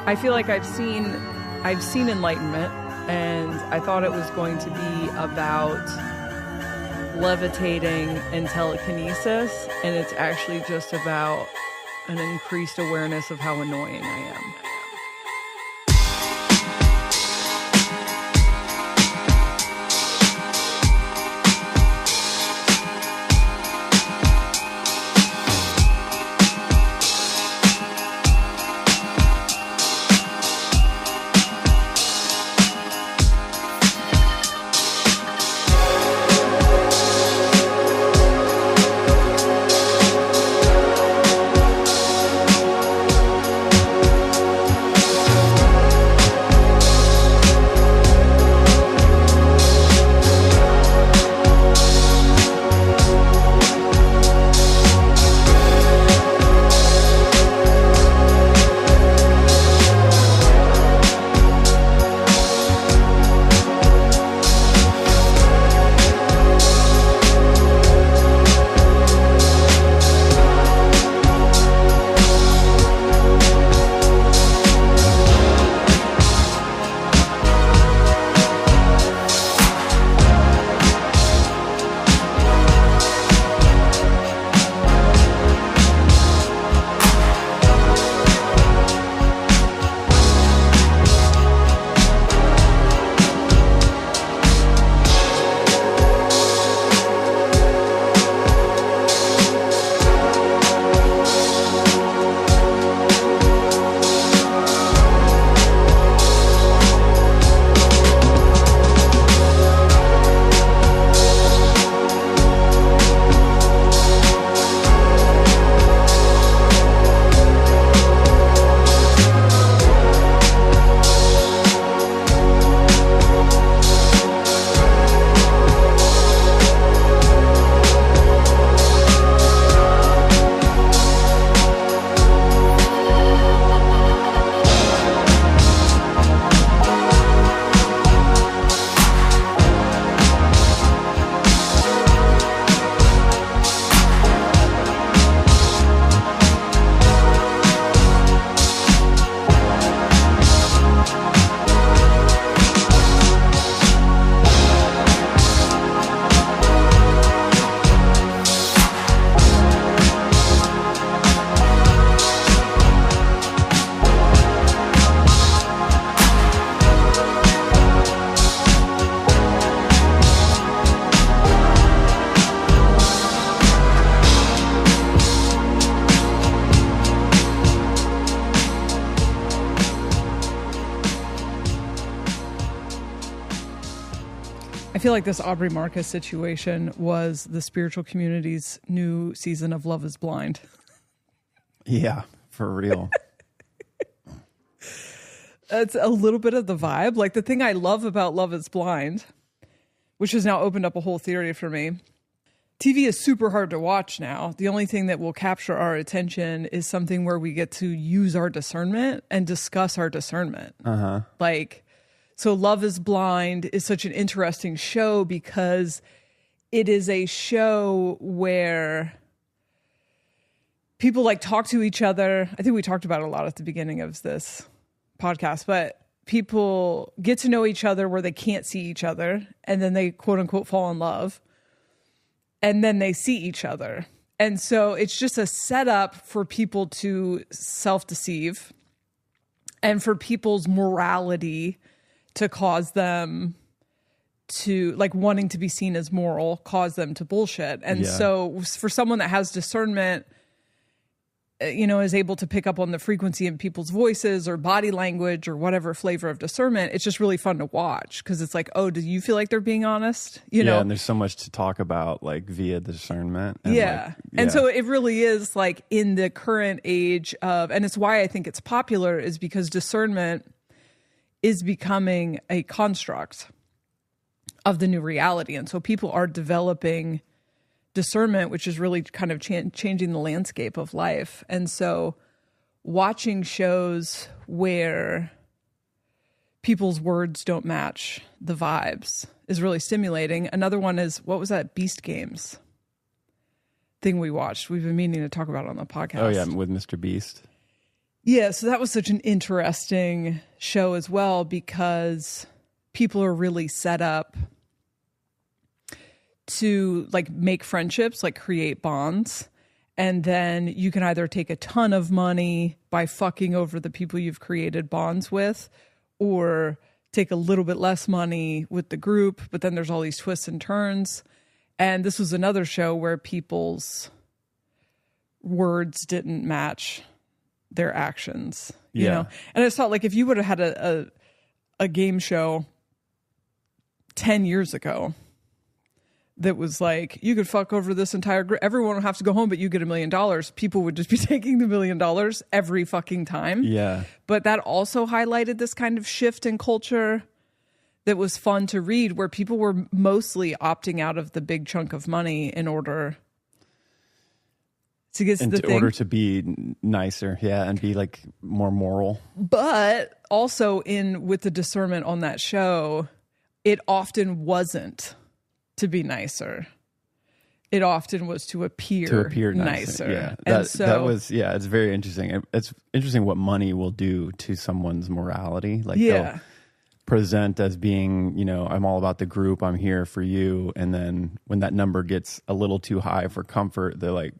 I feel like I've seen enlightenment, and I thought it was going to be about levitating and telekinesis, and it's actually just about an increased awareness of how annoying I am. I feel like this Aubrey Marcus situation was the spiritual community's new season of Love is Blind. Yeah, for real. It's a little bit of the vibe. Like, the thing I love about Love is Blind, which has now opened up a whole theory for me. TV is super hard to watch now. The only thing that will capture our attention is something where we get to use our discernment and discuss our discernment. Uh-huh. Like, so Love is Blind is such an interesting show because it is a show where people like talk to each other. I think we talked about it a lot at the beginning of this podcast, but people get to know each other where they can't see each other, and then they quote unquote fall in love, and then they see each other. And so it's just a setup for people to self-deceive and for people's morality to cause them to, like, wanting to be seen as moral, cause them to bullshit. And so for someone that has discernment, you know, is able to pick up on the frequency in people's voices or body language or whatever flavor of discernment, it's just really fun to watch because it's like, oh, do you feel like they're being honest? You know? And there's so much to talk about, like, via discernment. And And so it really is, like, in the current age of, and it's why I think it's popular, is because discernment is becoming a construct of the new reality. And so people are developing discernment, which is really kind of changing the landscape of life. And so watching shows where people's words don't match the vibes is really stimulating. Another one is, what was that Beast Games thing we watched? We've been meaning to talk about it on the podcast. Oh, yeah, with Mr. Beast. Yeah, so that was such an interesting show as well, because people are really set up to like make friendships, like create bonds. And then you can either take a ton of money by fucking over the people you've created bonds with, or take a little bit less money with the group. But then there's all these twists and turns. And this was another show where people's words didn't match their actions, you know? And it's not like if you would have had a game show 10 years ago that was like, you could fuck over this entire group, everyone would have to go home, but you get $1 million. People would just be taking the $1 million every fucking time. Yeah. But that also highlighted this kind of shift in culture that was fun to read, where people were mostly opting out of the big chunk of money in order to get to the thing. In order to be nicer, and be like more moral. But also with the discernment on that show, it often wasn't to be nicer. It often was to appear nicer. Yeah, and that was it's very interesting. It's interesting what money will do to someone's morality. Like they'll present as being, I'm all about the group, I'm here for you, and then when that number gets a little too high for comfort, they're like,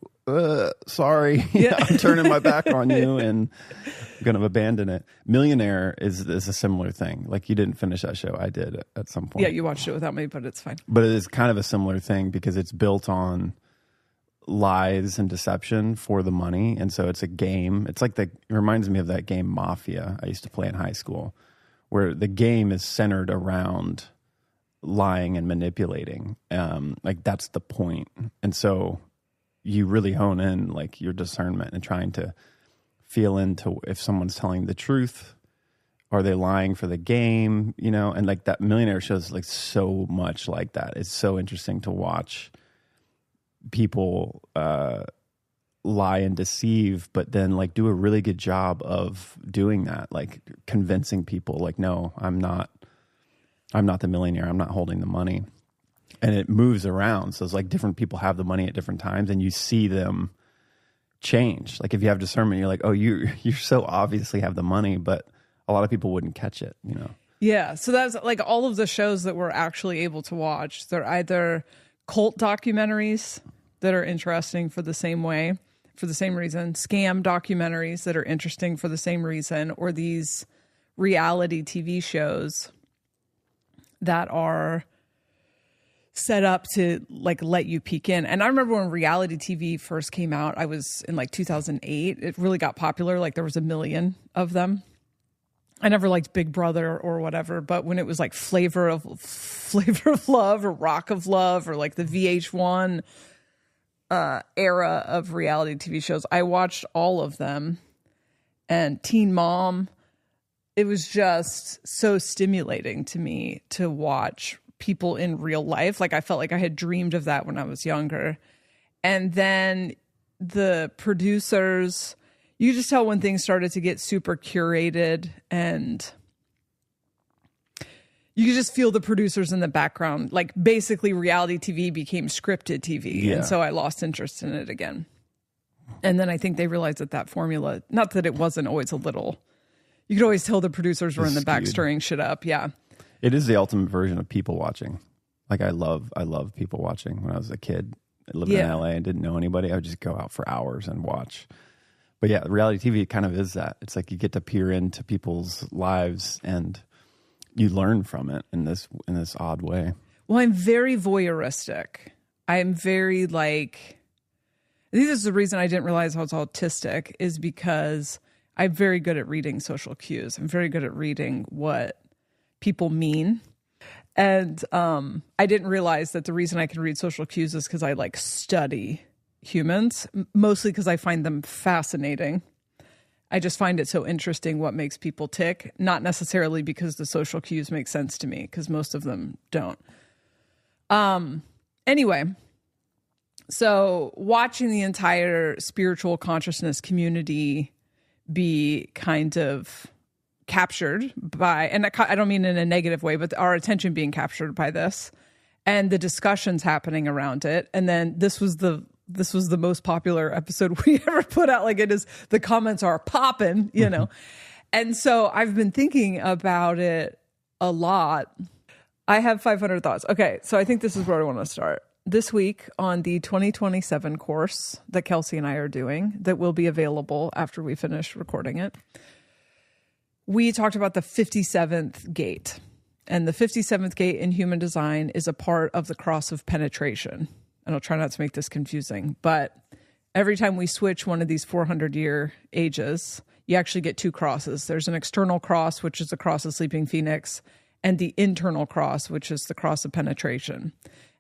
sorry, I'm turning my back on you and I'm going to abandon it. Millionaire is a similar thing. Like, you didn't finish that show. I did at some point. Yeah, you watched it without me, but it's fine. But it is kind of a similar thing because it's built on lies and deception for the money. And so it's a game. It's like it reminds me of that game Mafia I used to play in high school, where the game is centered around lying and manipulating. Like, that's the point. And so you really hone in like your discernment and trying to feel into if someone's telling the truth, are they lying for the game, and like that Millionaire show is like so much like that. It's so interesting to watch people lie and deceive, but then like do a really good job of doing that, like convincing people like, no, I'm not the millionaire, I'm not holding the money. And it moves around. So it's like different people have the money at different times and you see them change. Like if you have discernment, you're like, oh, you so obviously have the money, but a lot of people wouldn't catch it, Yeah. So that's like all of the shows that we're actually able to watch. They're either cult documentaries that are interesting for the same reason, scam documentaries that are interesting for the same reason, or these reality TV shows that are set up to like let you peek in. And I remember when reality TV first came out, I was in like 2008. It really got popular. Like there was 1 million of them. I never liked Big Brother or whatever, but when it was like Flavor of Love or Rock of Love or like the VH1 era of reality TV shows, I watched all of them. And Teen Mom, it was just so stimulating to me to watch people in real life. Like I felt like I had dreamed of that when I was younger. And then the producers, you just tell when things started to get super curated, and you could just feel the producers in the background. Like basically reality TV became scripted TV. Yeah. And so I lost interest in it again. And then I think they realized that formula, not that it wasn't always a little, you could always tell the producers were in the back stirring shit up. Yeah. It is the ultimate version of people watching. Like I love people watching. When I was a kid, I lived in LA and didn't know anybody, I would just go out for hours and watch. But yeah, reality TV kind of is that. It's like you get to peer into people's lives and you learn from it in this odd way. Well, I'm very voyeuristic. I'm very like, I think this is the reason I didn't realize I was autistic, is because I'm very good at reading social cues. I'm very good at reading what people mean. And I didn't realize that the reason I can read social cues is because I like study humans, mostly because I find them fascinating. I just find it so interesting what makes people tick, not necessarily because the social cues make sense to me, because most of them don't. Anyway, so watching the entire spiritual consciousness community be kind of captured by, and I don't mean in a negative way, but our attention being captured by this and the discussions happening around it. And then this was the this was the most popular episode we ever put out. Like, it is, the comments are popping, you know? And so I've been thinking about it a lot. I have 500 thoughts. Okay, so I think this is where I want to start. This week on the 2027 course that Kelsey and I are doing, that will be available after we finish recording it, we talked about the 57th gate. And the 57th gate in human design is a part of the cross of penetration. And I'll try not to make this confusing, but every time we switch one of these 400-year ages, you actually get two crosses. There's an external cross, which is the cross of sleeping phoenix, and the internal cross, which is the cross of penetration.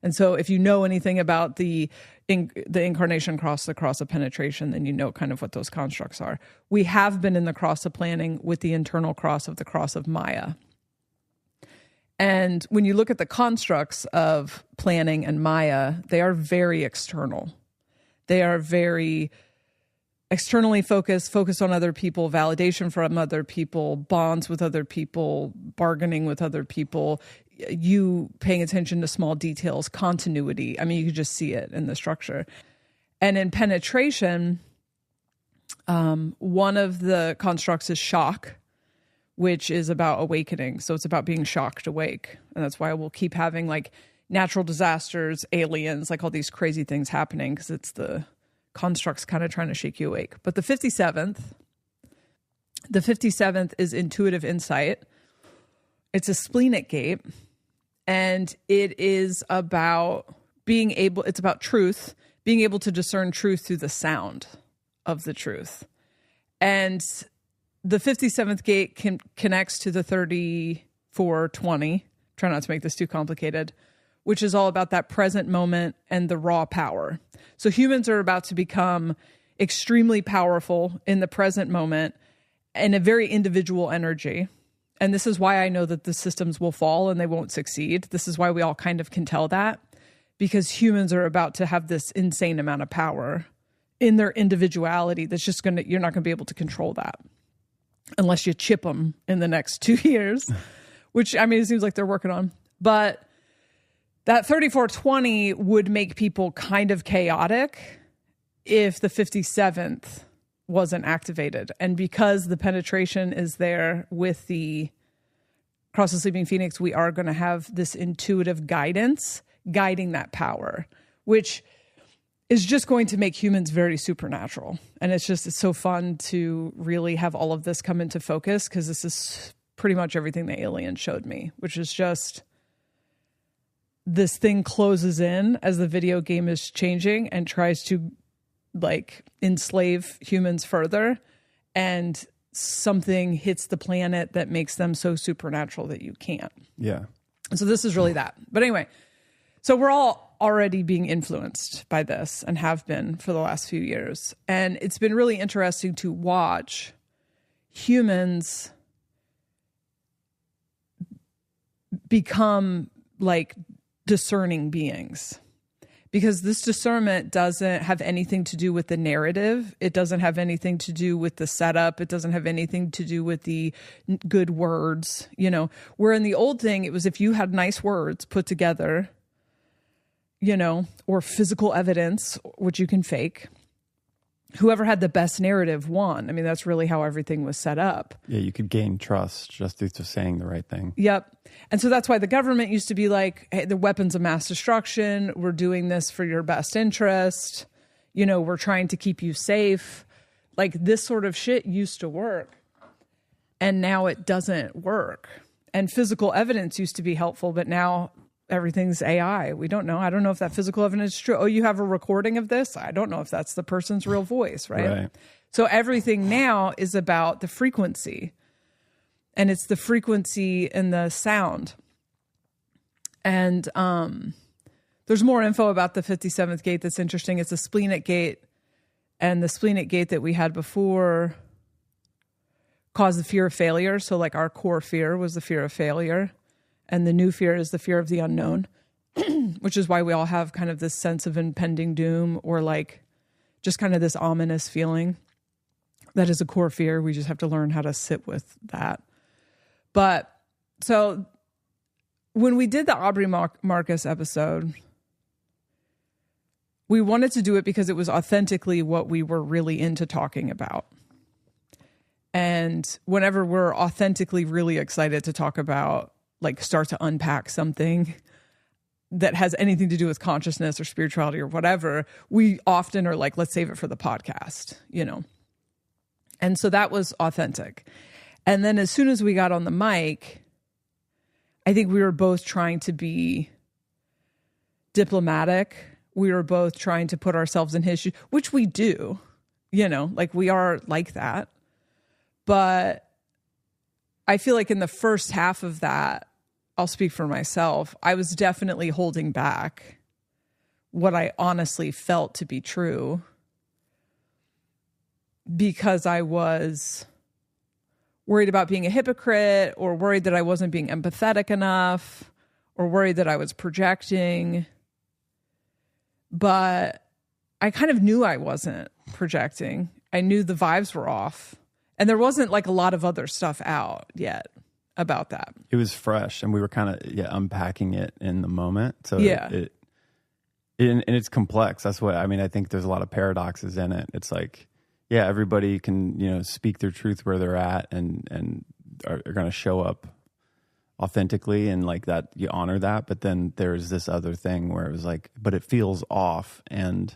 And so if you know anything about the incarnation cross, the cross of penetration, then you know kind of what those constructs are. We have been in the cross of planning with the internal cross of the cross of Maya. And when you look at the constructs of planning and Maya, they are very external. They are very externally focused on other people, validation from other people, bonds with other people, bargaining with other people, you paying attention to small details, continuity. I mean, you could just see it in the structure. And in penetration, one of the constructs is shock, which is about awakening. So it's about being shocked awake. And that's why we'll keep having like natural disasters, aliens, like all these crazy things happening, because it's the constructs kind of trying to shake you awake. But the 57th is intuitive insight. It's a splenic gate, and it is about it's about truth, being able to discern truth through the sound of the truth. And the 57th gate connects to the 3420. Try not to make this too complicated, which is all about that present moment and the raw power. So humans are about to become extremely powerful in the present moment and a very individual energy. And this is why I know that the systems will fall and they won't succeed. This is why we all kind of can tell that, because humans are about to have this insane amount of power in their individuality that's just you're not going to be able to control that unless you chip them in the next 2 years, which, I mean, it seems like they're working on. But that 3420 would make people kind of chaotic if the 57th wasn't activated. And because the penetration is there with the cross of sleeping phoenix, we are going to have this intuitive guidance guiding that power, which is just going to make humans very supernatural. And it's so fun to really have all of this come into focus, because this is pretty much everything the alien showed me, which is just this thing closes in as the video game is changing and tries to like enslave humans further, and something hits the planet that makes them so supernatural that you can't. Yeah. So this is really that. But anyway, so we're all already being influenced by this and have been for the last few years. And it's been really interesting to watch humans become like discerning beings, because this discernment doesn't have anything to do with the narrative. It doesn't have anything to do with the setup. It doesn't have anything to do with the good words, you know, where in the old thing, it was if you had nice words put together, you know, or physical evidence, which you can fake, whoever had the best narrative won. I mean, that's really how everything was set up. Yeah, you could gain trust just through saying the right thing. Yep. And so that's why the government used to be like, hey, the weapons of mass destruction, we're doing this for your best interest. You know, we're trying to keep you safe. Like, this sort of shit used to work. And now it doesn't work. And physical evidence used to be helpful, but now everything's AI. We don't know. I don't know if that physical evidence is true. Oh, you have a recording of this? I don't know if that's the person's real voice, right? So everything now is about the frequency. And it's the frequency and the sound. And there's more info about the 57th gate that's interesting. It's a splenic gate. And the splenic gate that we had before caused the fear of failure. So like our core fear was the fear of failure. And the new fear is the fear of the unknown, which is why we all have kind of this sense of impending doom, or like just kind of this ominous feeling. That is a core fear. We just have to learn how to sit with that. But so when we did the Aubrey Marcus episode, We wanted to do it because it was authentically what we were really into talking about. And whenever we're authentically really excited to talk about, like, start to unpack something that has anything to do with consciousness or spirituality or whatever, we often are like, let's save it for the podcast, you know? And so that was authentic. And then as soon as we got on the mic, I think we were both trying to be diplomatic. We were both trying to put ourselves in his shoes, which we do, you know, like we are like that. But I feel like in the first half of that, I'll speak for myself, I was definitely holding back what I honestly felt to be true because I was worried about being a hypocrite, or worried that I wasn't being empathetic enough, or worried that I was projecting. But I kind of knew I wasn't projecting. I knew the vibes were off. And there wasn't like a lot of other stuff out yet about that. It was fresh, and we were kind of unpacking it in the moment. So yeah, and it's complex. That's what I mean. I think there's a lot of paradoxes in it. It's like, yeah, everybody can speak their truth where they're at, and are going to show up authentically, and like that, you honor that. But then there's this other thing where it was like, but it feels off, and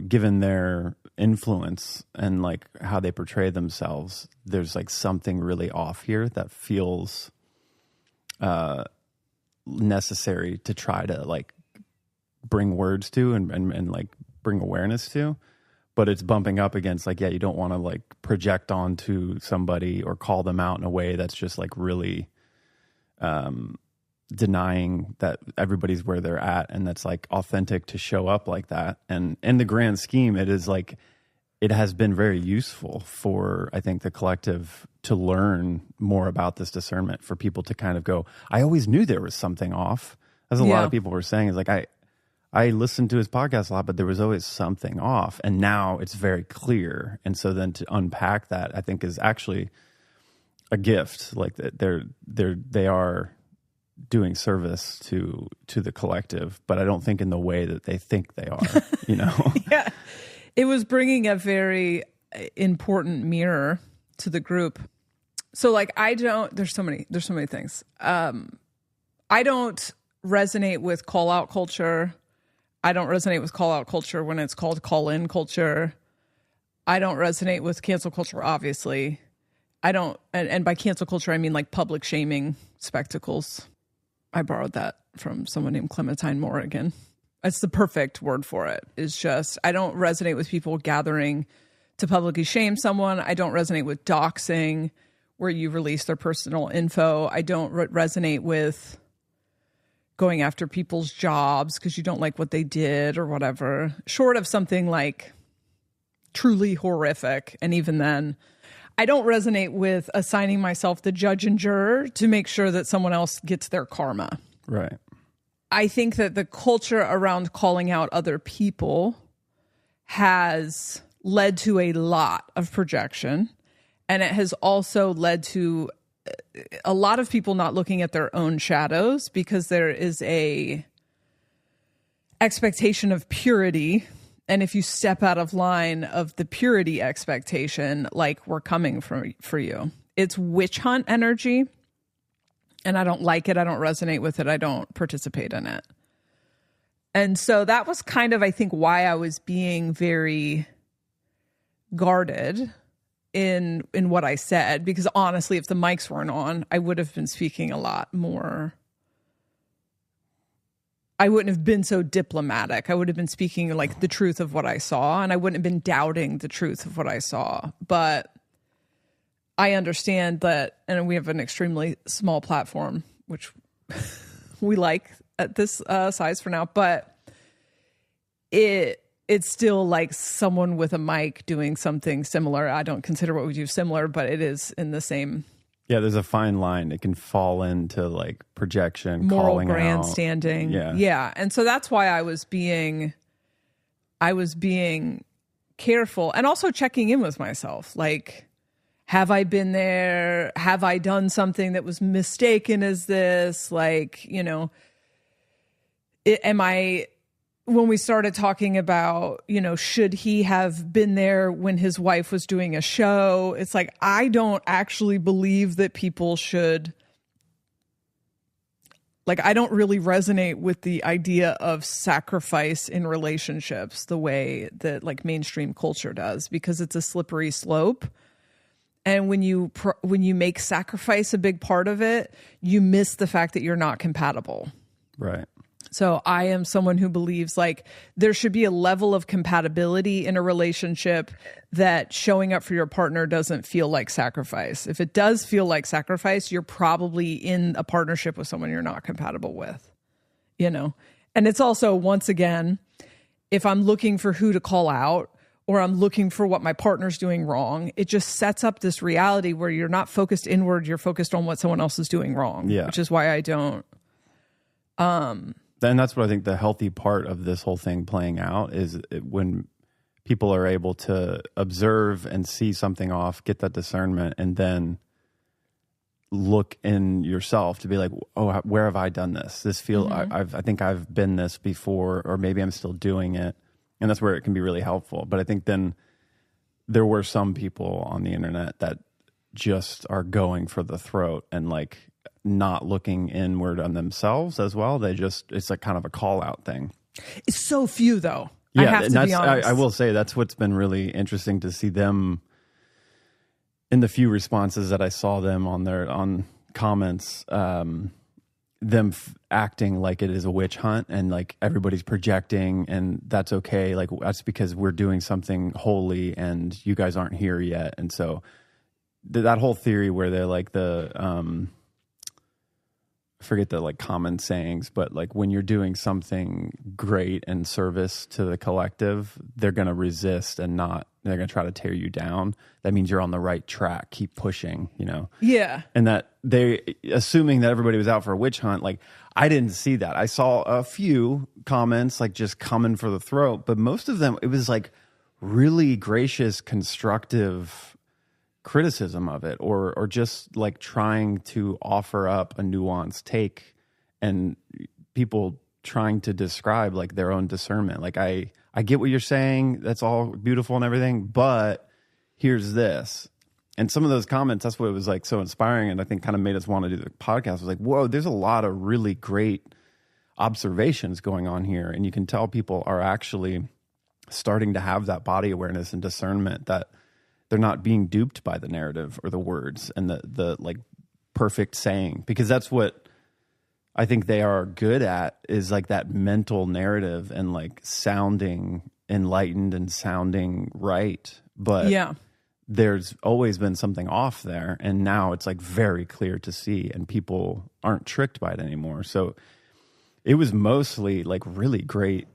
given their influence and like how they portray themselves, there's like something really off here that feels necessary to try to like bring words to and like bring awareness to. But it's bumping up against like, yeah, you don't want to like project onto somebody or call them out in a way that's just like really denying that everybody's where they're at, and that's like authentic to show up like that. And in the grand scheme, it is like, it has been very useful for, I think, the collective to learn more about this discernment, for people to kind of go, I always knew there was something off. As a lot of people were saying, is like, I listened to his podcast a lot, but there was always something off, and now it's very clear. And so then to unpack that, I think, is actually a gift. Like they are doing service to the collective, but I don't think in the way that they think they are, you know? Yeah. It was bringing a very important mirror to the group. So like, there's so many things. I don't resonate with call out culture. I don't resonate with call out culture when it's called call in culture. I don't resonate with cancel culture, obviously. I don't, and by cancel culture, I mean like public shaming spectacles. I borrowed that from someone named Clementine Morrigan. That's the perfect word for it. It's just, I don't resonate with people gathering to publicly shame someone. I don't resonate with doxing, where you release their personal info. I don't resonate with going after people's jobs because you don't like what they did or whatever, short of something like truly horrific. And even then, I don't resonate with assigning myself the judge and juror to make sure that someone else gets their karma. Right. I think that the culture around calling out other people has led to a lot of projection, and it has also led to a lot of people not looking at their own shadows, because there is a expectation of purity. And if you step out of line of the purity expectation, like, we're coming for you. It's witch hunt energy. And I don't like it. I don't resonate with it. I don't participate in it. And so that was kind of, I think, why I was being very guarded in what I said. Because honestly, if the mics weren't on, I would have been speaking a lot more. I wouldn't have been so diplomatic. I would have been speaking like the truth of what I saw, and I wouldn't have been doubting the truth of what I saw. But I understand that, and we have an extremely small platform, which we like at this size for now, but it's still like someone with a mic doing something similar. I don't consider what we do similar, but it is in the same. Yeah, there's a fine line. It can fall into like projection, moral calling grandstanding. out. Yeah. And so that's why I was being careful, and also checking in with myself. Like, have I been there? Have I done something that was mistaken as this? Like, am I when we started talking about, should he have been there when his wife was doing a show? It's like, I don't actually believe that people should, like, I don't really resonate with the idea of sacrifice in relationships the way that like mainstream culture does, because it's a slippery slope. And when you make sacrifice a big part of it, you miss the fact that you're not compatible. Right. So I am someone who believes like there should be a level of compatibility in a relationship that showing up for your partner doesn't feel like sacrifice. If it does feel like sacrifice, you're probably in a partnership with someone you're not compatible with, And it's also, once again, if I'm looking for who to call out or I'm looking for what my partner's doing wrong, it just sets up this reality where you're not focused inward, you're focused on what someone else is doing wrong, which is why I don't. And that's what I think the healthy part of this whole thing playing out is when people are able to observe and see something off, get that discernment, and then look in yourself to be like, oh, where have I done this? This feel I think I've been this before, or maybe I'm still doing it, and that's where it can be really helpful. But I think then there were some people on the internet that just are going for the throat and like not looking inward on themselves as well. It's like kind of a call out thing. It's so few though. Yeah, I have to be honest. I will say that's what's been really interesting to see them in the few responses that I saw them on comments, them acting like it is a witch hunt and like everybody's projecting, and that's okay. Like that's because we're doing something holy and you guys aren't here yet. And so that whole theory where they're like I forget the like common sayings, but like when you're doing something great and service to the collective, they're going to resist and they're going to try to tear you down. That means you're on the right track. Keep pushing, Yeah. And that assuming that everybody was out for a witch hunt, like I didn't see that. I saw a few comments like just coming for the throat, but most of them, it was like really gracious, constructive criticism of it, or just like trying to offer up a nuanced take, and people trying to describe like their own discernment. Like I get what you're saying, that's all beautiful and everything, but here's this. And some of those comments, that's what it was like so inspiring, and I think kind of made us want to do the podcast. It was like, whoa, there's a lot of really great observations going on here, and you can tell people are actually starting to have that body awareness and discernment, that they're not being duped by the narrative or the words and the like perfect saying, because that's what I think they are good at, is like that mental narrative and like sounding enlightened and sounding right. But there's always been something off there. And now it's like very clear to see, and people aren't tricked by it anymore. So it was mostly like really great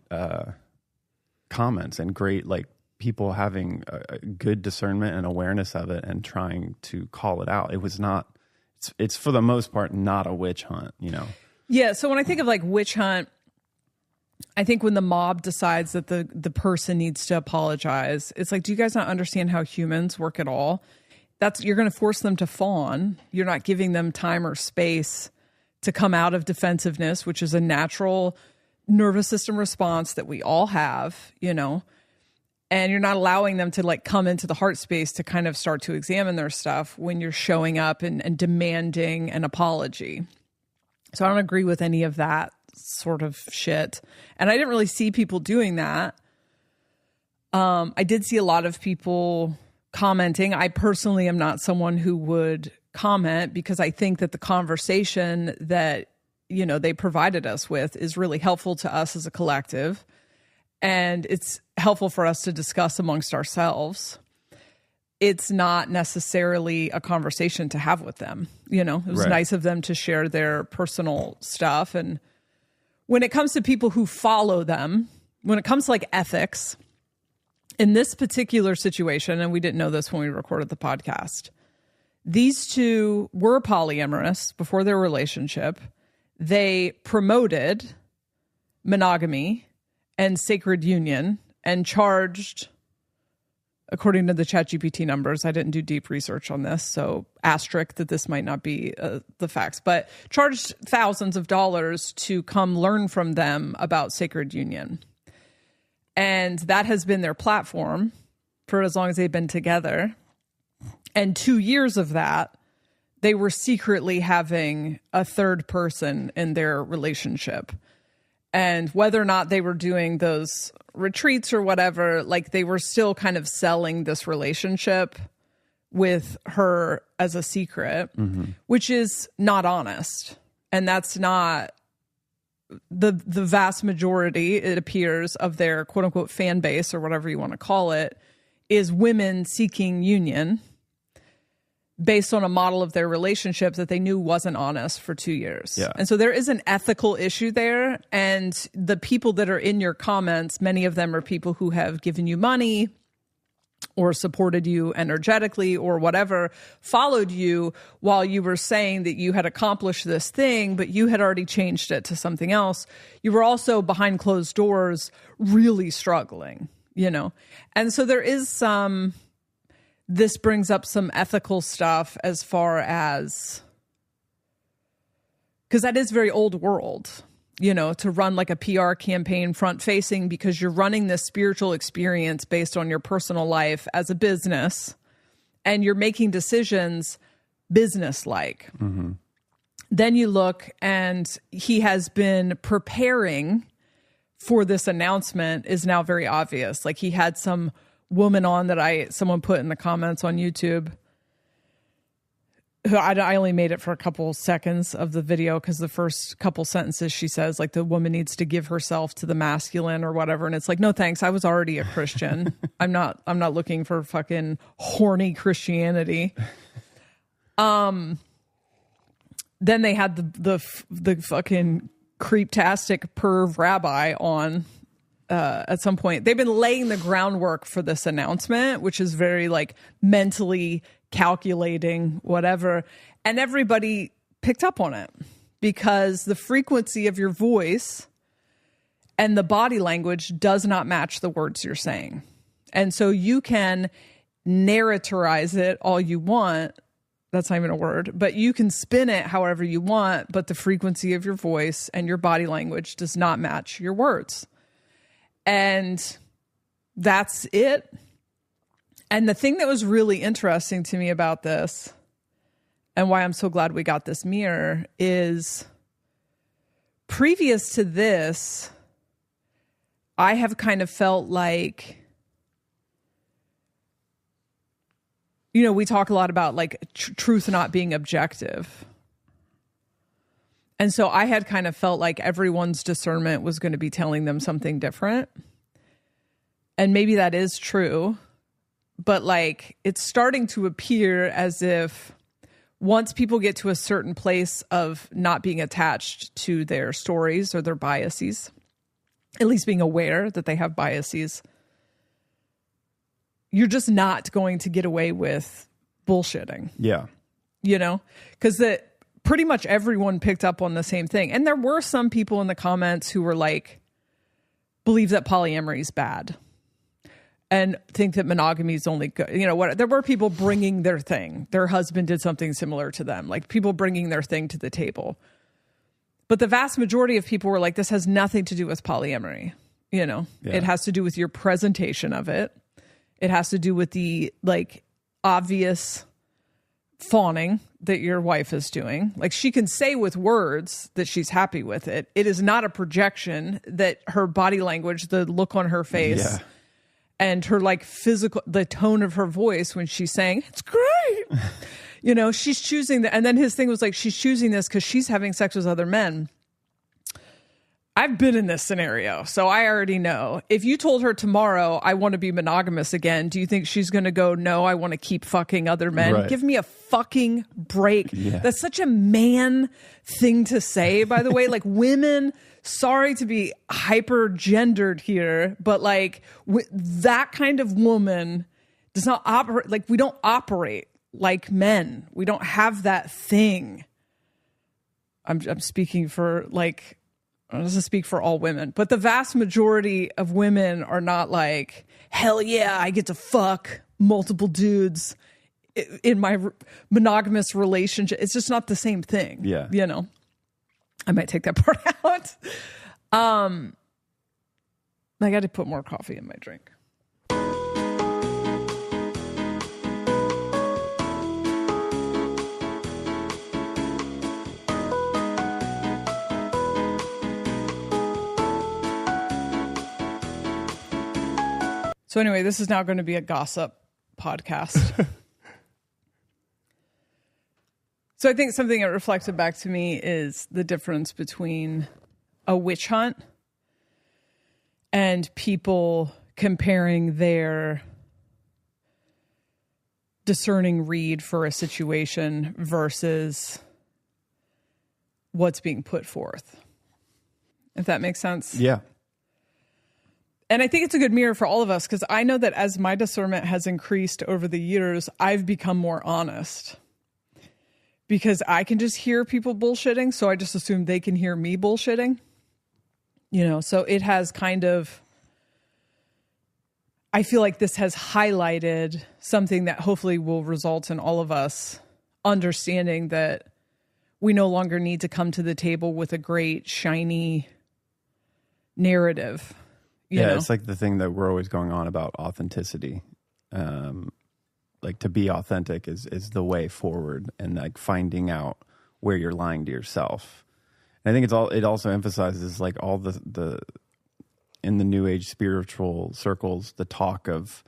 comments and great like people having a good discernment and awareness of it and trying to call it out. It was not, it's for the most part not a witch hunt, Yeah. So when I think of like witch hunt, I think when the mob decides that the person needs to apologize, it's like, do you guys not understand how humans work at all? You're going to force them to fawn. You're not giving them time or space to come out of defensiveness, which is a natural nervous system response that we all have, And you're not allowing them to like come into the heart space to kind of start to examine their stuff when you're showing up and demanding an apology. So I don't agree with any of that sort of shit. And I didn't really see people doing that. I did see a lot of people commenting. I personally am not someone who would comment, because I think that the conversation that, they provided us with is really helpful to us as a collective. And it's helpful for us to discuss amongst ourselves. It's not necessarily a conversation to have with them. It was nice of them to share their personal stuff. And when it comes to people who follow them, when it comes to like ethics, in this particular situation, and we didn't know this when we recorded the podcast, these two were polyamorous before their relationship. They promoted monogamy and sacred union and charged, according to the ChatGPT numbers, I didn't do deep research on this, so asterisk that this might not be the facts, but charged thousands of dollars to come learn from them about sacred union. And that has been their platform for as long as they've been together. And 2 years of that, they were secretly having a third person in their relationship. And whether or not they were doing those retreats or whatever, like they were still kind of selling this relationship with her as a secret, which is not honest. And that's not the vast majority, it appears, of their quote unquote fan base or whatever you want to call it, is women seeking union based on a model of their relationship that they knew wasn't honest for 2 years. Yeah. And so there is an ethical issue there. And the people that are in your comments, many of them are people who have given you money or supported you energetically or whatever, followed you while you were saying that you had accomplished this thing, but you had already changed it to something else. You were also behind closed doors really struggling, you know? And so there is some, this brings up some ethical stuff as far as, because that is very old world, you know, to run like a PR campaign front facing, because you're running this spiritual experience based on your personal life as a business, and you're making decisions business-like. Then you look, and he has been preparing for this announcement is now very obvious. Like, he had some woman on that someone put in the comments on YouTube, who I only made it for a couple seconds of the video, because the first couple sentences she says, like, the woman needs to give herself to the masculine or whatever. And it's like, no, thanks. I was already a Christian. I'm not looking for fucking horny Christianity. Then they had the fucking creeptastic perv rabbi on at some point. They've been laying the groundwork for this announcement, which is very like mentally calculating, whatever. And everybody picked up on it because the frequency of your voice and the body language does not match the words you're saying. And so you can narratorize it all you want. That's not even a word, but you can spin it however you want, but the frequency of your voice and your body language does not match your words. And that's it. And the thing that was really interesting to me about this, and why I'm so glad we got this mirror, is previous to this, I have kind of felt like, you know, we talk a lot about like truth not being objective. And so I had kind of felt like everyone's discernment was going to be telling them something different. And maybe that is true. But like, it's starting to appear as if once people get to a certain place of not being attached to their stories or their biases, at least being aware that they have biases, you're just not going to get away with bullshitting. Yeah. You know, because pretty much everyone picked up on the same thing. And there were some people in the comments who were like, believe that polyamory is bad and think that monogamy is only good. You know what? There were people bringing their thing. Their husband did something similar to them, like people bringing their thing to the table. But the vast majority of people were like, this has nothing to do with polyamory. You know, It has to do with your presentation of it. It has to do with the like obvious fawning that your wife is doing. Like, she can say with words that she's happy with it. It is not a projection that her body language, the look on her face, and her like physical, the tone of her voice when she's saying, it's great. You know, she's choosing that. And then his thing was like, she's choosing this because she's having sex with other men. I've been in this scenario, so I already know. If you told her tomorrow, I want to be monogamous again, do you think she's going to go, no, I want to keep fucking other men? Right. Give me a fucking break. Yeah. That's such a man thing to say, by the way. Like, women, sorry to be hyper gendered here, but like that kind of woman does not operate. Like, we don't operate like men. We don't have that thing. I'm speaking for like, doesn't speak for all women, but the vast majority of women are not like, hell yeah, I get to fuck multiple dudes in my monogamous relationship. It's just not the same thing. Yeah. You know, I might take that part out. I got to put more coffee in my drink. So anyway, this is now going to be a gossip podcast. So I think something that reflected back to me is the difference between a witch hunt and people comparing their discerning read for a situation versus what's being put forth. If that makes sense. Yeah. And I think it's a good mirror for all of us, because I know that as my discernment has increased over the years, I've become more honest. Because I can just hear people bullshitting, so I just assume they can hear me bullshitting. You know, so it has kind of, I feel like this has highlighted something that hopefully will result in all of us understanding that we no longer need to come to the table with a great, shiny narrative. You know? It's like the thing that we're always going on about authenticity. Like to be authentic is the way forward, and like finding out where you're lying to yourself. And I think it also emphasizes like all the in the new age spiritual circles, the talk of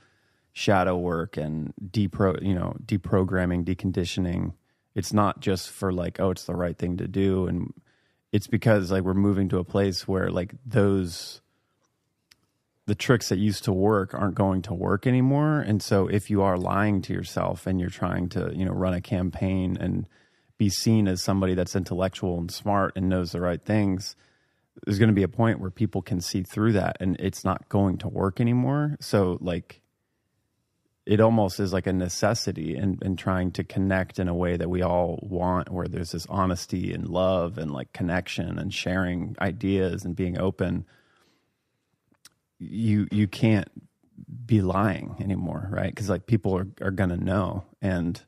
shadow work and deprogramming, deconditioning. It's not just for like, oh, it's the right thing to do. And it's because like we're moving to a place where like the tricks that used to work aren't going to work anymore. And so if you are lying to yourself and you're trying to, run a campaign and be seen as somebody that's intellectual and smart and knows the right things, there's going to be a point where people can see through that and it's not going to work anymore. So like, it almost is like a necessity in trying to connect in a way that we all want, where there's this honesty and love and like connection and sharing ideas and being open. You can't be lying anymore, right? Because like people are gonna know. And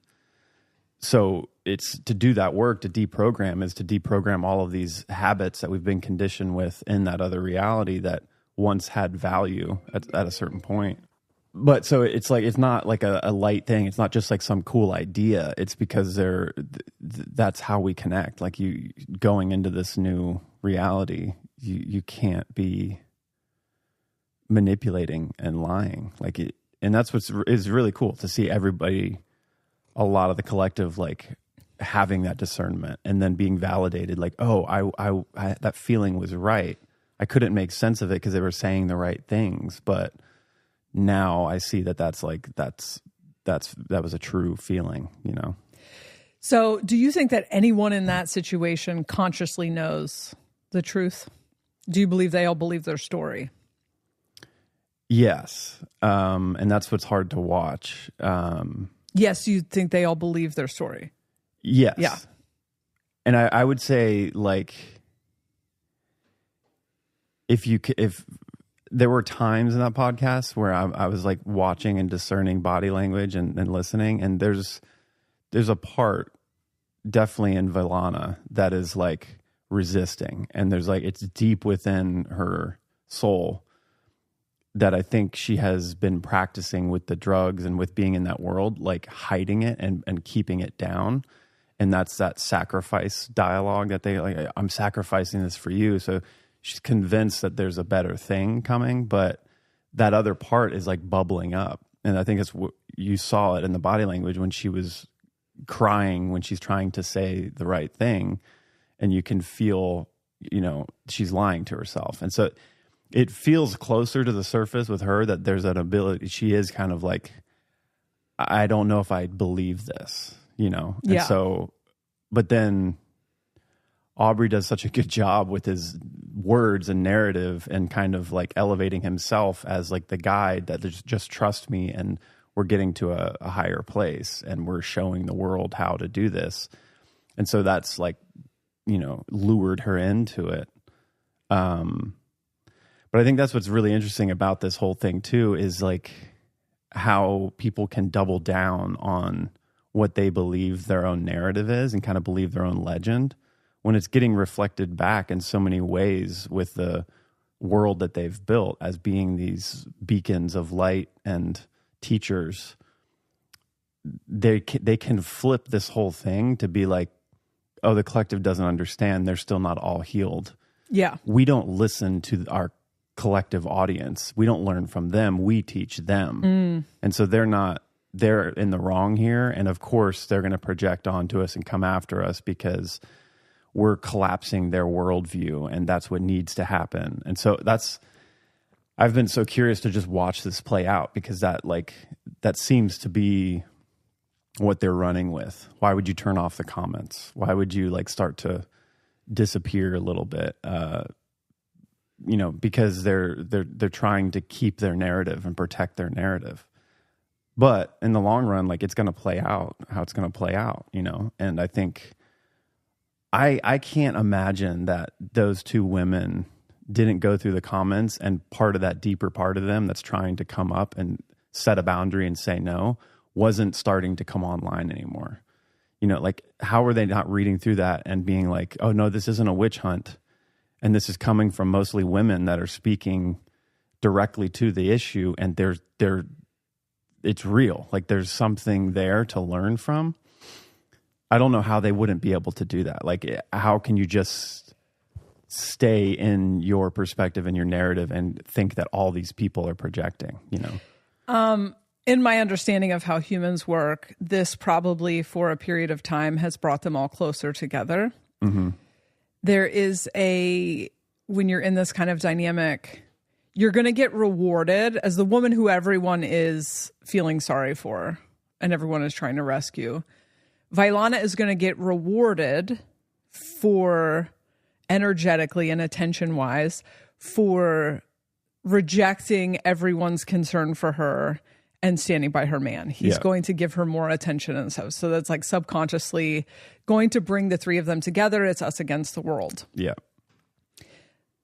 so it's to do that work, to deprogram, is to deprogram all of these habits that we've been conditioned with in that other reality that once had value at a certain point. But so it's like, it's not like a light thing. It's not just like some cool idea. It's because that's how we connect. Like you going into this new reality, you can't be manipulating and lying like it. And that's is really cool to see everybody, a lot of the collective, like having that discernment and then being validated. Like, oh, I that feeling was right. I couldn't make sense of it because they were saying the right things, but now I see that that was a true feeling, So do you think that anyone in that situation consciously knows the truth? Do you believe they all believe their story? Yes. And that's what's hard to watch. Yes, you think they all believe their story? Yes. Yeah. And I would say, like, if there were times in that podcast where I was like watching and discerning body language and listening, and there's a part definitely in Villana that is like resisting, and there's like, it's deep within her soul that I think she has been practicing with the drugs and with being in that world, like hiding it and keeping it down. And that's that sacrifice dialogue that they like, I'm sacrificing this for you. So she's convinced that there's a better thing coming, but that other part is like bubbling up. And I think it's what you saw it in the body language when she was crying, when she's trying to say the right thing, and you can feel, she's lying to herself. And so it feels closer to the surface with her that there's an ability. She is kind of like, I don't know if I believe this, And yeah. so, but then Aubrey does such a good job with his words and narrative and kind of like elevating himself as like the guide that just trust me, and we're getting to a higher place and we're showing the world how to do this. And so that's like, lured her into it. But I think that's what's really interesting about this whole thing too, is like how people can double down on what they believe their own narrative is and kind of believe their own legend when it's getting reflected back in so many ways with the world that they've built as being these beacons of light and teachers, they can flip this whole thing to be like, oh, the collective doesn't understand. They're still not all healed. Yeah. We don't listen to our collective audience. We don't learn from them. We teach them. And so they're in the wrong here. And of course, they're going to project onto us and come after us because we're collapsing their worldview. And that's what needs to happen. And so I've been so curious to just watch this play out because that seems to be what they're running with. Why would you turn off the comments? Why would you start to disappear a little bit? Because they're trying to keep their narrative and protect their narrative. But in the long run, it's going to play out how it's going to play out, And I think I can't imagine that those two women didn't go through the comments, and part of that deeper part of them that's trying to come up and set a boundary and say no wasn't starting to come online anymore. How are they not reading through that and being like, oh no, this isn't a witch hunt. And this is coming from mostly women that are speaking directly to the issue. And it's real. There's something there to learn from. I don't know how they wouldn't be able to do that. How can you just stay in your perspective and your narrative and think that all these people are projecting, In my understanding of how humans work, this probably for a period of time has brought them all closer together. Mm-hmm. There is when you're in this kind of dynamic, you're going to get rewarded as the woman who everyone is feeling sorry for and everyone is trying to rescue. Vailana is going to get rewarded for energetically and attention-wise for rejecting everyone's concern for her and standing by her man. He's going to give her more attention and stuff. So that's subconsciously going to bring the three of them together. It's us against the world. Yeah.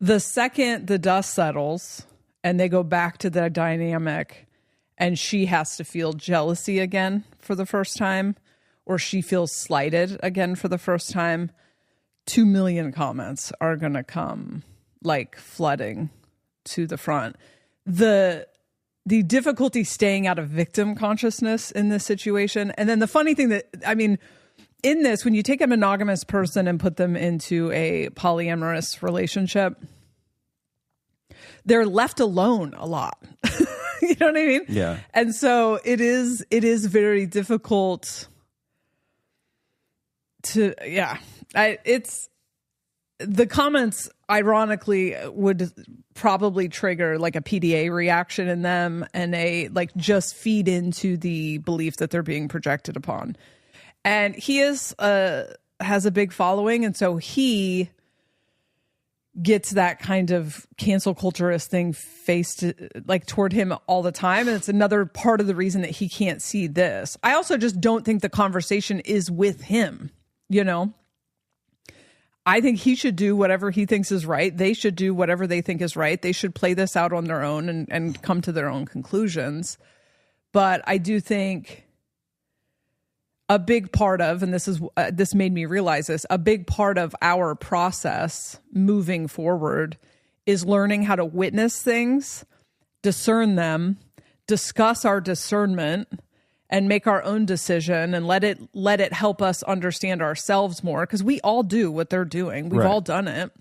The second the dust settles and they go back to the dynamic and she has to feel jealousy again for the first time, or she feels slighted again for the first time, 2 million comments are going to come flooding to the front. The difficulty staying out of victim consciousness in this situation. And then the funny thing in this, when you take a monogamous person and put them into a polyamorous relationship, they're left alone a lot. You know what I mean? Yeah. And so it is very difficult to, the comments ironically would probably trigger a PDA reaction in them and just feed into the belief that they're being projected upon. And he has a big following. And so he gets that kind of cancel culturist thing faced toward him all the time. And it's another part of the reason that he can't see this. I also just don't think the conversation is with him, I think he should do whatever he thinks is right. They should do whatever they think is right. They should play this out on their own and come to their own conclusions. But I do think a big part of, and this made me realize this, a big part of our process moving forward is learning how to witness things, discern them, discuss our discernment, and make our own decision and let it help us understand ourselves more, because we all do what they're doing. We've all done it.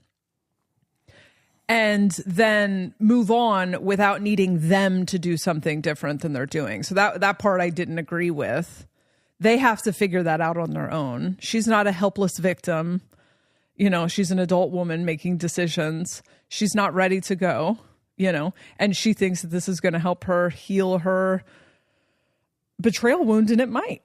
And then move on without needing them to do something different than they're doing. So that part I didn't agree with. They have to figure that out on their own. She's not a helpless victim. She's an adult woman making decisions. She's not ready to go, and she thinks that this is going to help her heal her betrayal wound, and it might,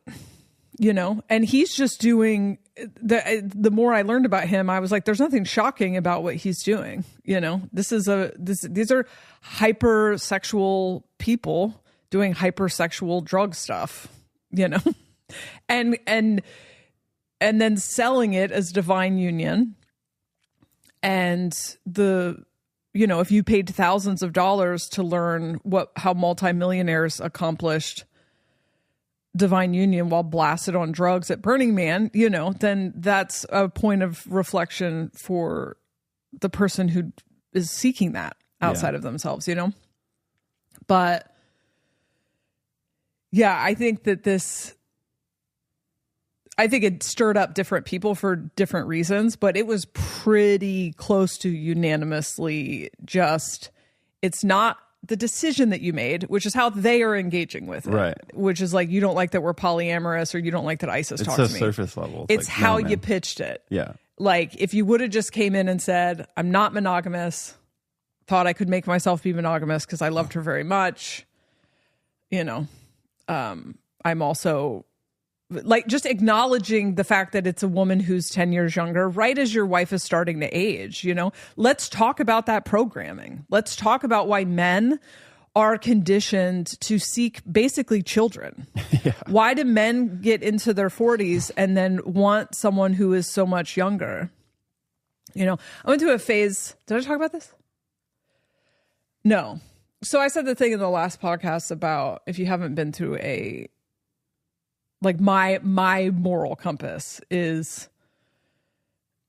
and he's just doing the more I learned about him, I was like, there's nothing shocking about what he's doing. These are hypersexual people doing hypersexual drug stuff, and then selling it as divine union. And if you paid thousands of dollars to learn how multimillionaires accomplished divine union while blasted on drugs at Burning Man, then that's a point of reflection for the person who is seeking that outside of themselves, you know? But yeah, I think it stirred up different people for different reasons, but it was pretty close to unanimously just, it's not the decision that you made, which is how they are engaging with it. Right. Which is like, you don't like that we're polyamorous, or you don't like that ISIS talks to me. It's so surface level. It's like, how no, you pitched it. Yeah. Like, if you would have just came in and said, I'm not monogamous, thought I could make myself be monogamous because I loved her very much, you know, I'm also like just acknowledging the fact that it's a woman who's 10 years younger, right as your wife is starting to age, you know, let's talk about that programming. Let's talk about why men are conditioned to seek basically children. Yeah. Why do men get into their 40s and then want someone who is so much younger? You know, I went through a phase. Did I talk about this? No. So I said the thing in the last podcast about if you haven't been through like my moral compass is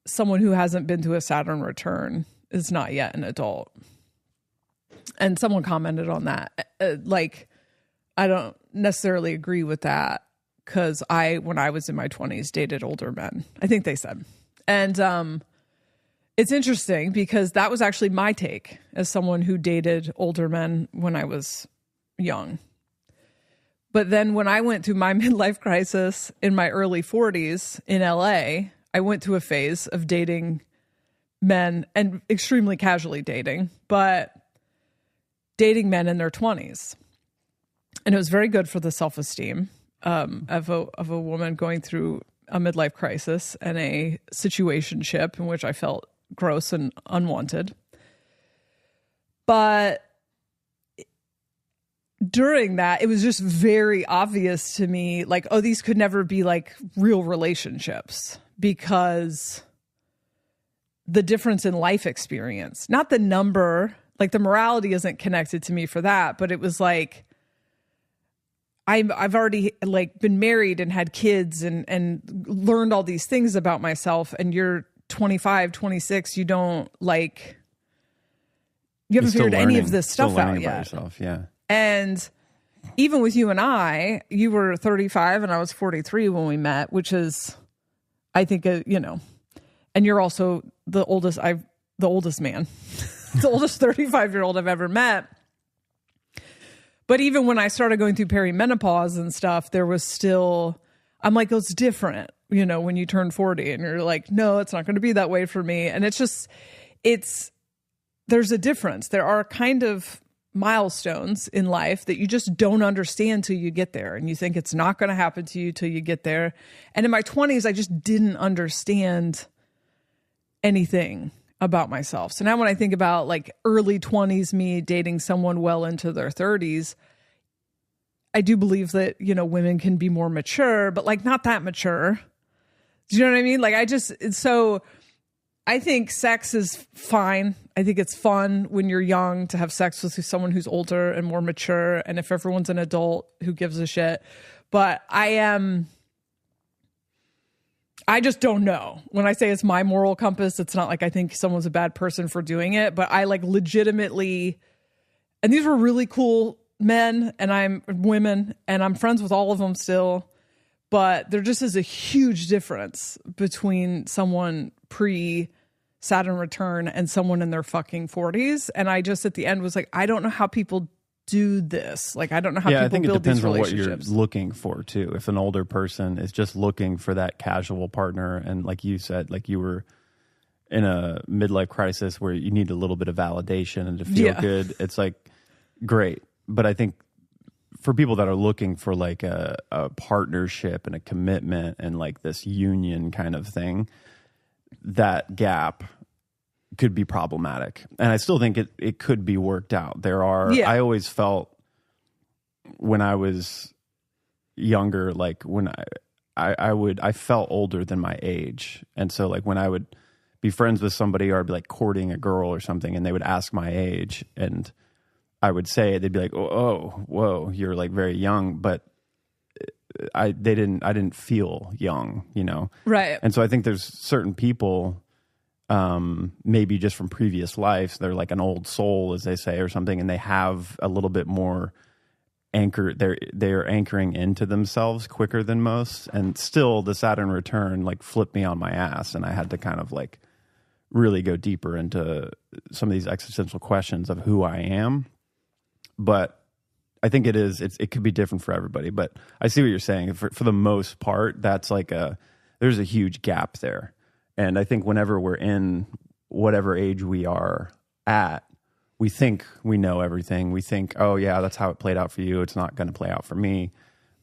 someone who hasn't been to a Saturn return is not yet an adult. And someone commented on that. Like, I don't necessarily agree with that because when I was in my 20s, dated older men. I think they said. And it's interesting because that was actually my take as someone who dated older men when I was young. But then when I went through my midlife crisis in my early 40s in LA, I went through a phase of dating men and extremely casually dating, but dating men in their 20s. And it was very good for the self-esteem of a woman going through a midlife crisis and a situationship in which I felt gross and unwanted. But during that, it was just very obvious to me, like, oh, these could never be like real relationships because the difference in life experience, not the number, like the morality isn't connected to me for that, but it was like, I've already like been married and had kids and learned all these things about myself, and you're 25, 26, you don't like, you haven't figured any of this stuff out yet. Yourself, yeah. And even with you and I, you were 35 and I was 43 when we met, which is, I think, you know, and you're also the oldest man, the oldest 35-year-old I've ever met. But even when I started going through perimenopause and stuff, there was still, I'm like, it's different, you know, when you turn 40 and you're like, no, it's not going to be that way for me. And it's just, there's a difference. There are kind of milestones in life that you just don't understand till you get there, and you think it's not going to happen to you till you get there. And in my 20s, I just didn't understand anything about myself. So now when I think about like early 20s me dating someone well into their 30s, I do believe that, you know, women can be more mature, but like not that mature. Do you know what I mean? Like I think sex is fine. I think it's fun when you're young to have sex with someone who's older and more mature. And if everyone's an adult, who gives a shit? But I just don't know. When I say it's my moral compass, it's not like I think someone's a bad person for doing it, but I like legitimately, and these were really cool men and I'm women and I'm friends with all of them still, but there just is a huge difference between someone pre-Saturn return and someone in their fucking 40s. And I just at the end was like, I don't know how people do this. Like, I don't know how people build these relationships. I think it depends on what you're looking for too. If an older person is just looking for that casual partner, and like you said, like you were in a midlife crisis where you need a little bit of validation and to feel good, it's like great. But I think for people that are looking for like a partnership and a commitment and like this union kind of thing, that gap could be problematic. And I still think it could be worked out. I always felt when I was younger, like when I felt older than my age. And so like when I would be friends with somebody or I'd be like courting a girl or something and they would ask my age and I would say it, they'd be like, oh, whoa, you're like very young. But I didn't feel young, you know? Right. And so I think there's certain people maybe just from previous lives. They're like an old soul, as they say, or something, and they have a little bit more anchor. They're anchoring into themselves quicker than most, and still the Saturn return like flipped me on my ass, and I had to kind of like really go deeper into some of these existential questions of who I am. But I think it could be different for everybody. But I see what you're saying. For the most part, that's like there's a huge gap there. And I think whenever we're in whatever age we are at, we think we know everything. We think, oh yeah, that's how it played out for you. It's not going to play out for me.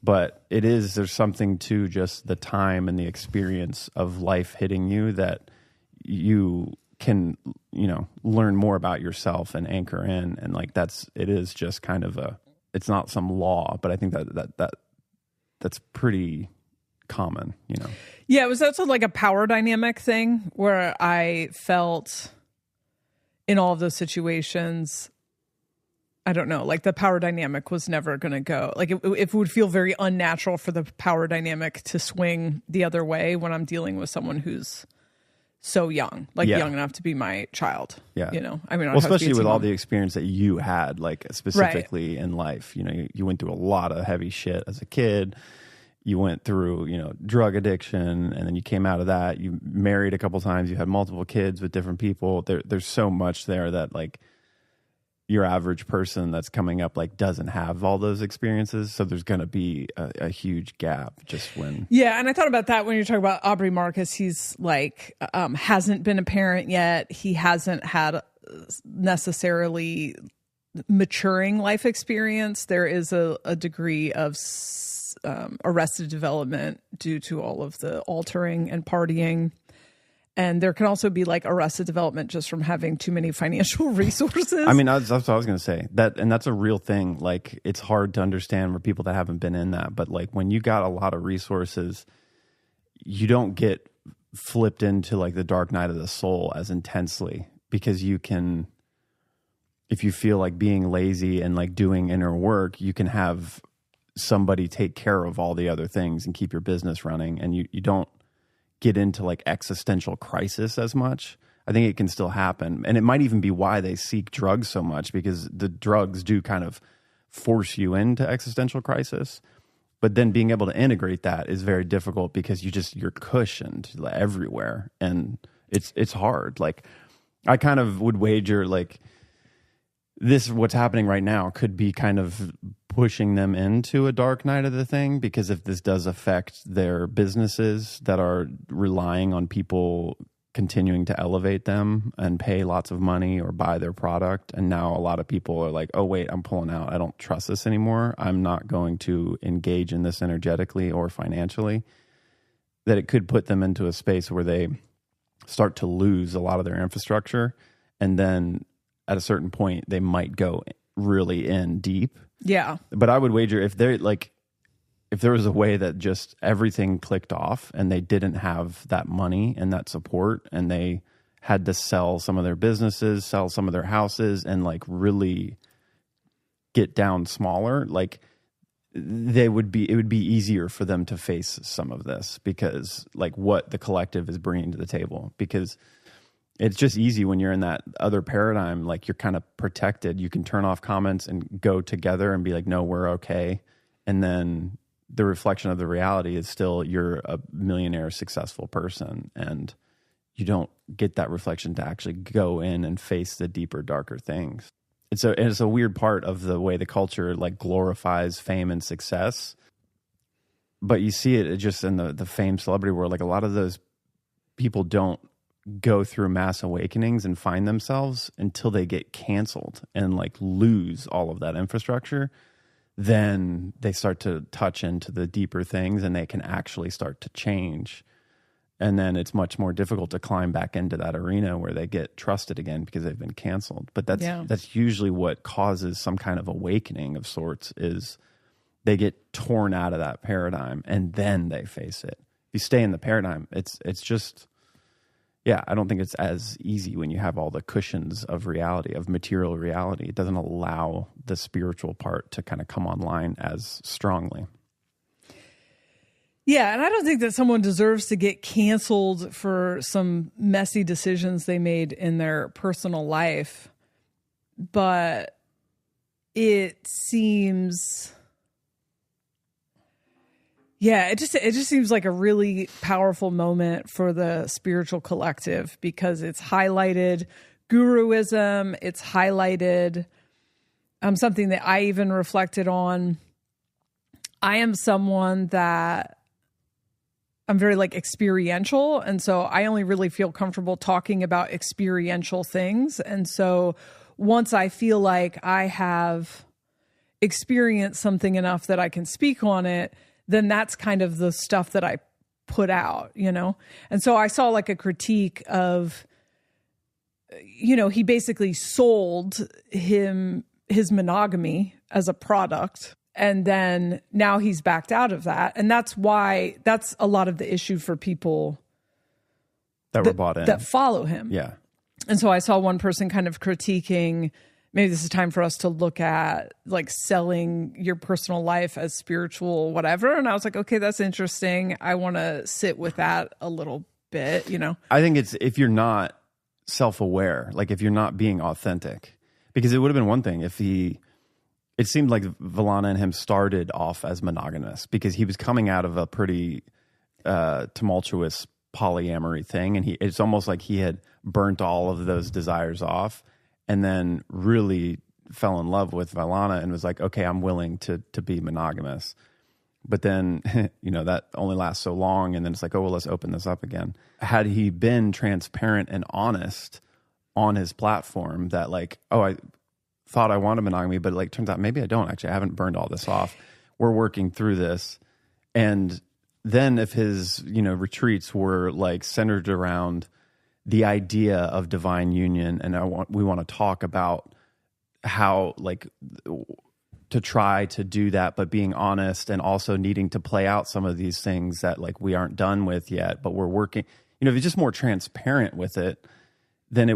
But there's something to just the time and the experience of life hitting you that you can, learn more about yourself and anchor in. And like it is just kind of it's not some law, but I think that's pretty common, Yeah, it was also like a power dynamic thing where I felt in all of those situations, I don't know, like the power dynamic was never going to go. Like it would feel very unnatural for the power dynamic to swing the other way when I'm dealing with someone who's so young, like young enough to be my child. Yeah. I mean, especially with all the experience that you had, like specifically in life, you went through a lot of heavy shit as a kid. You went through, drug addiction, and then you came out of that. You married a couple times. You had multiple kids with different people. There's so much there that like your average person that's coming up like doesn't have all those experiences. So there's going to be a huge gap just when. Yeah, and I thought about that when you're talking about Aubrey Marcus. He's like hasn't been a parent yet. He hasn't had necessarily maturing life experience. There is a degree of arrested development due to all of the altering and partying. And there can also be like arrested development just from having too many financial resources. I mean, that's what I was going to say. And that's a real thing. Like, it's hard to understand for people that haven't been in that. But like, when you got a lot of resources, you don't get flipped into like the dark night of the soul as intensely, because you can, if you feel like being lazy and like doing inner work, you can have somebody take care of all the other things and keep your business running, and you don't get into like existential crisis as much. I think it can still happen, and it might even be why they seek drugs so much, because the drugs do kind of force you into existential crisis. But then being able to integrate that is very difficult, because you're cushioned everywhere, and it's hard. Like, I kind of would wager like what's happening right now could be kind of pushing them into a dark night of the thing, because if this does affect their businesses that are relying on people continuing to elevate them and pay lots of money or buy their product, and now a lot of people are like, oh wait, I'm pulling out, I don't trust this anymore, I'm not going to engage in this energetically or financially, that it could put them into a space where they start to lose a lot of their infrastructure, and then at a certain point they might go really in deep. Yeah. But I would wager if there was a way that just everything clicked off and they didn't have that money and that support, and they had to sell some of their businesses, sell some of their houses, and like really get down smaller, like it would be easier for them to face some of this, because like what the collective is bringing to the table. Because it's just easy when you're in that other paradigm, like you're kind of protected. You can turn off comments and go together and be like, no, we're okay. And then the reflection of the reality is still you're a millionaire, successful person. And you don't get that reflection to actually go in and face the deeper, darker things. It's a weird part of the way the culture like glorifies fame and success. But you see it just in the fame celebrity world. Like, a lot of those people don't go through mass awakenings and find themselves until they get canceled and like lose all of that infrastructure. Then they start to touch into the deeper things, and they can actually start to change. And then it's much more difficult to climb back into that arena where they get trusted again because they've been canceled. But that's usually what causes some kind of awakening of sorts, is they get torn out of that paradigm and then they face it. If you stay in the paradigm, it's just, yeah, I don't think it's as easy when you have all the cushions of reality, of material reality. It doesn't allow the spiritual part to kind of come online as strongly. Yeah, and I don't think that someone deserves to get canceled for some messy decisions they made in their personal life. But it seems, it just seems like a really powerful moment for the spiritual collective, because it's highlighted guruism, it's highlighted something that I even reflected on. I am someone that I'm very like experiential. And so I only really feel comfortable talking about experiential things. And so once I feel like I have experienced something enough that I can speak on it, then that's kind of the stuff that I put out, you know? And so I saw like a critique of, you know, he basically sold his monogamy as a product. And then now he's backed out of that. And that's a lot of the issue for people that were bought in, that follow him. Yeah. And so I saw one person kind of critiquing, maybe this is time for us to look at like selling your personal life as spiritual, whatever. And I was like, okay, that's interesting. I want to sit with that a little bit, you know? I think it's if you're not self-aware, like if you're not being authentic, because it would have been one thing if it seemed like Valana and him started off as monogamous because he was coming out of a pretty tumultuous polyamory thing. And it's almost like he had burnt all of those desires off and then really fell in love with Valana and was like, okay, I'm willing to be monogamous. But then, you know, that only lasts so long. And then it's like, oh, well, let's open this up again. Had he been transparent and honest on his platform that like, oh, I thought I wanted monogamy, but like turns out maybe I don't actually. I haven't burned all this off. We're working through this. And then if his, you know, retreats were like centered around the idea of divine union, and we want to talk about how like to try to do that, but being honest and also needing to play out some of these things that like we aren't done with yet, but we're working, you know, if he's just more transparent with it, then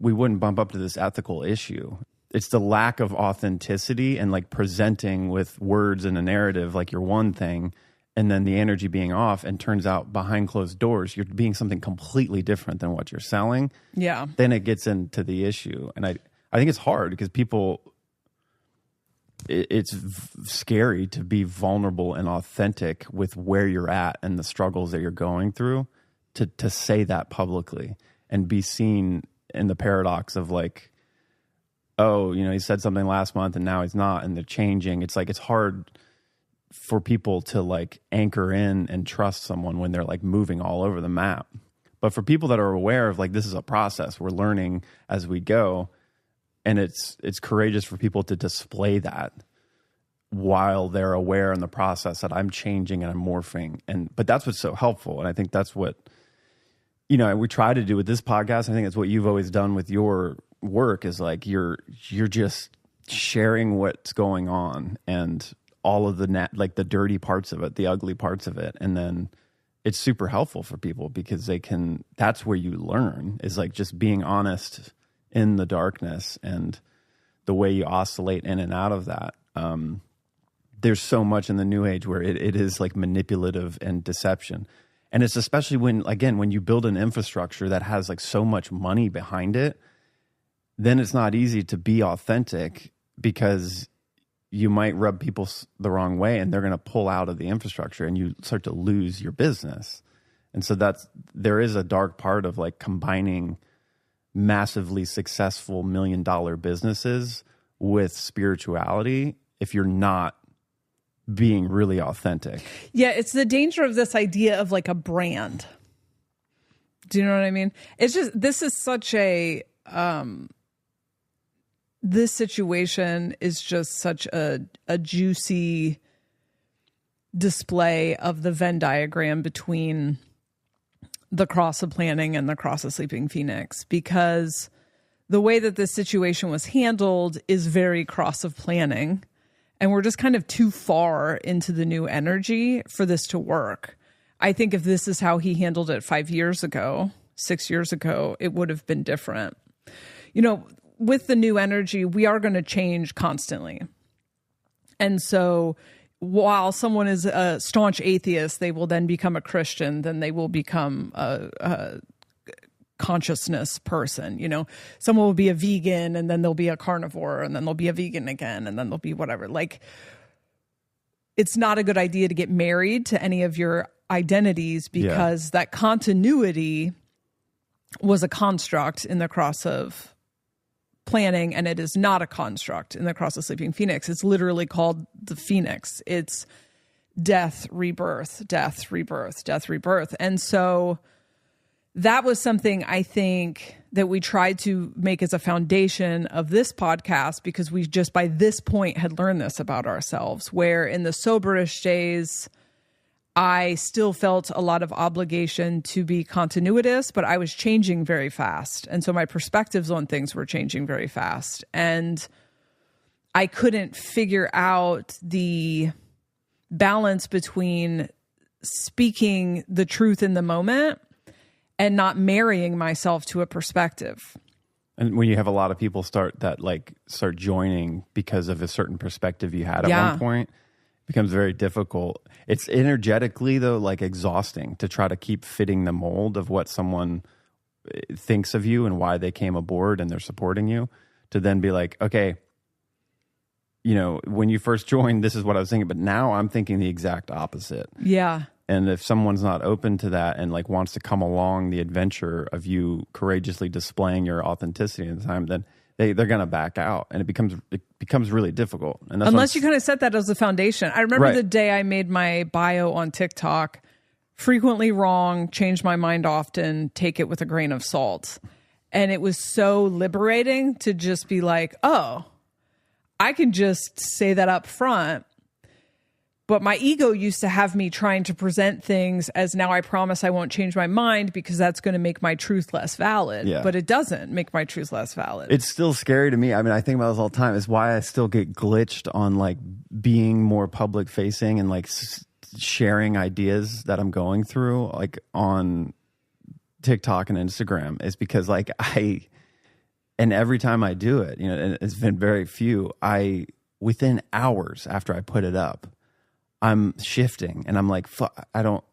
we wouldn't bump up to this ethical issue. It's the lack of authenticity and like presenting with words and a narrative like you're one thing and then the energy being off, and turns out behind closed doors you're being something completely different than what you're selling. Yeah. Then it gets into the issue. And I think it's hard because it's scary to be vulnerable and authentic with where you're at and the struggles that you're going through to say that publicly and be seen in the paradox of like, oh, you know, he said something last month and now he's not, and they're changing. It's like, it's hard for people to like anchor in and trust someone when they're like moving all over the map. But for people that are aware of like, this is a process, we're learning as we go. And it's courageous for people to display that while they're aware in the process that I'm changing and I'm morphing. But that's what's so helpful. And I think that's what, you know, we try to do with this podcast. I think it's what you've always done with your work is like you're just sharing what's going on and all of like the dirty parts of it, the ugly parts of it. And then it's super helpful for people because that's where you learn, is like just being honest in the darkness and the way you oscillate in and out of that. There's so much in the new age where it is like manipulative and deception. And it's especially when you build an infrastructure that has like so much money behind it, then it's not easy to be authentic because you might rub people the wrong way and they're going to pull out of the infrastructure and you start to lose your business. And so there is a dark part of like combining massively successful $1 million businesses with spirituality if you're not being really authentic. Yeah, it's the danger of this idea of like a brand. Do you know what I mean? It's just, this is such a this situation is just such a juicy display of the Venn diagram between the cross of planning and the cross of sleeping phoenix, because the way that this situation was handled is very cross of planning, and we're just kind of too far into the new energy for this to work. I think if this is how he handled it 5 years ago, 6 years ago, it would have been different. You know, with the new energy, we are going to change constantly. And so while someone is a staunch atheist, they will then become a Christian, then they will become a consciousness person. You know, someone will be a vegan and then they'll be a carnivore and then they'll be a vegan again and then they'll be whatever. Like, it's not a good idea to get married to any of your identities because that continuity was a construct in the cross of planning, and it is not a construct in the cross of sleeping phoenix. It's literally called the phoenix. It's death, rebirth, death, rebirth, death, rebirth. And so that was something I think that we tried to make as a foundation of this podcast, because we just by this point had learned this about ourselves, where in the soberish days, I still felt a lot of obligation to be continuitous, but I was changing very fast. And so my perspectives on things were changing very fast. And I couldn't figure out the balance between speaking the truth in the moment and not marrying myself to a perspective. And when you have a lot of people start joining because of a certain perspective you had at one point, it becomes very difficult. It's energetically, though, like exhausting to try to keep fitting the mold of what someone thinks of you and why they came aboard and they're supporting you, to then be like, okay, you know, when you first joined, this is what I was thinking, but now I'm thinking the exact opposite. Yeah. And if someone's not open to that and like wants to come along the adventure of you courageously displaying your authenticity in the time, then they're going to back out, and it becomes really difficult. And unless you kind of set that as the foundation. I remember the day I made my bio on TikTok, frequently wrong, change my mind often, take it with a grain of salt. And it was so liberating to just be like, oh, I can just say that up front. But my ego used to have me trying to present things as, now I promise I won't change my mind because that's going to make my truth less valid. Yeah. But it doesn't make my truth less valid. It's still scary to me. I mean, I think about this all the time. It's why I still get glitched on like being more public facing and like sharing ideas that I'm going through like on TikTok and Instagram, is because like and every time I do it, you know, and it's been very few, within hours after I put it up, I'm shifting, and I'm like, I don't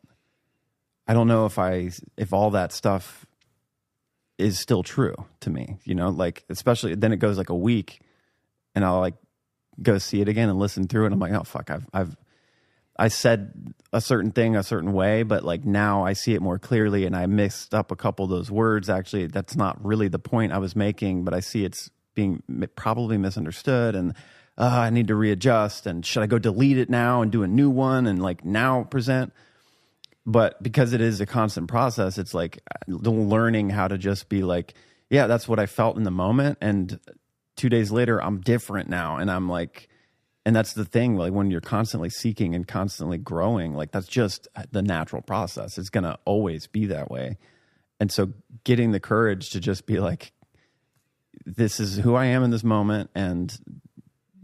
know if all that stuff is still true to me, you know, like, especially then it goes like a week and I'll like go see it again and listen through it. And I'm like, oh fuck, I said a certain thing a certain way, but like now I see it more clearly, and I mixed up a couple of those words. Actually, that's not really the point I was making, but I see it's being probably misunderstood, and I need to readjust, and should I go delete it now and do a new one and like now present? But because it is a constant process, it's like learning how to just be like, yeah, that's what I felt in the moment. And 2 days later, I'm different now. And I'm like, and that's the thing, like when you're constantly seeking and constantly growing, like that's just the natural process. It's going to always be that way. And so getting the courage to just be like, this is who I am in this moment, and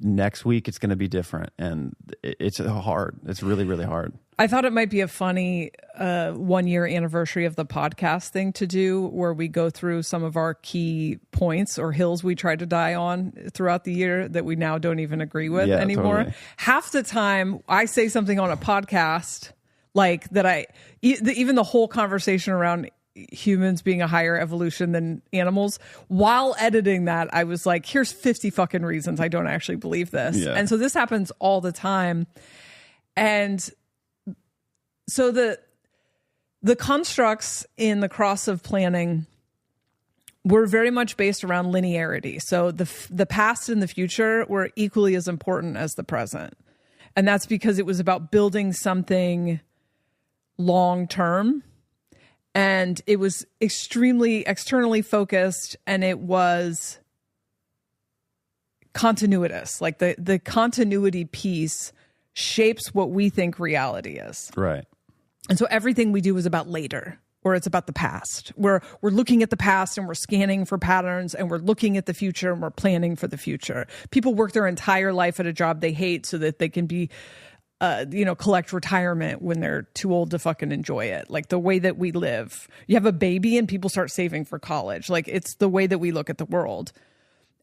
next week it's going to be different. And it's hard. It's really, really hard. I thought it might be a funny 1 year anniversary of the podcast thing to do, where we go through some of our key points or hills we tried to die on throughout the year that we now don't even agree with anymore. Totally. Half the time I say something on a podcast like that, even the whole conversation around humans being a higher evolution than animals, while editing that, I was like, here's 50 fucking reasons I don't actually believe this. Yeah. And so this happens all the time. And so the constructs in the cross of planning were very much based around linearity. So the past and the future were equally as important as the present. And that's because it was about building something long term. And it was extremely externally focused, and it was continuitous. Like the continuity piece shapes what we think reality is. Right. And so everything we do is about later, or it's about the past. We're looking at the past and we're scanning for patterns, and we're looking at the future and we're planning for the future. People work their entire life at a job they hate so that they can be collect retirement when they're too old to fucking enjoy it. Like the way that we live. You have a baby and people start saving for college. Like it's the way that we look at the world.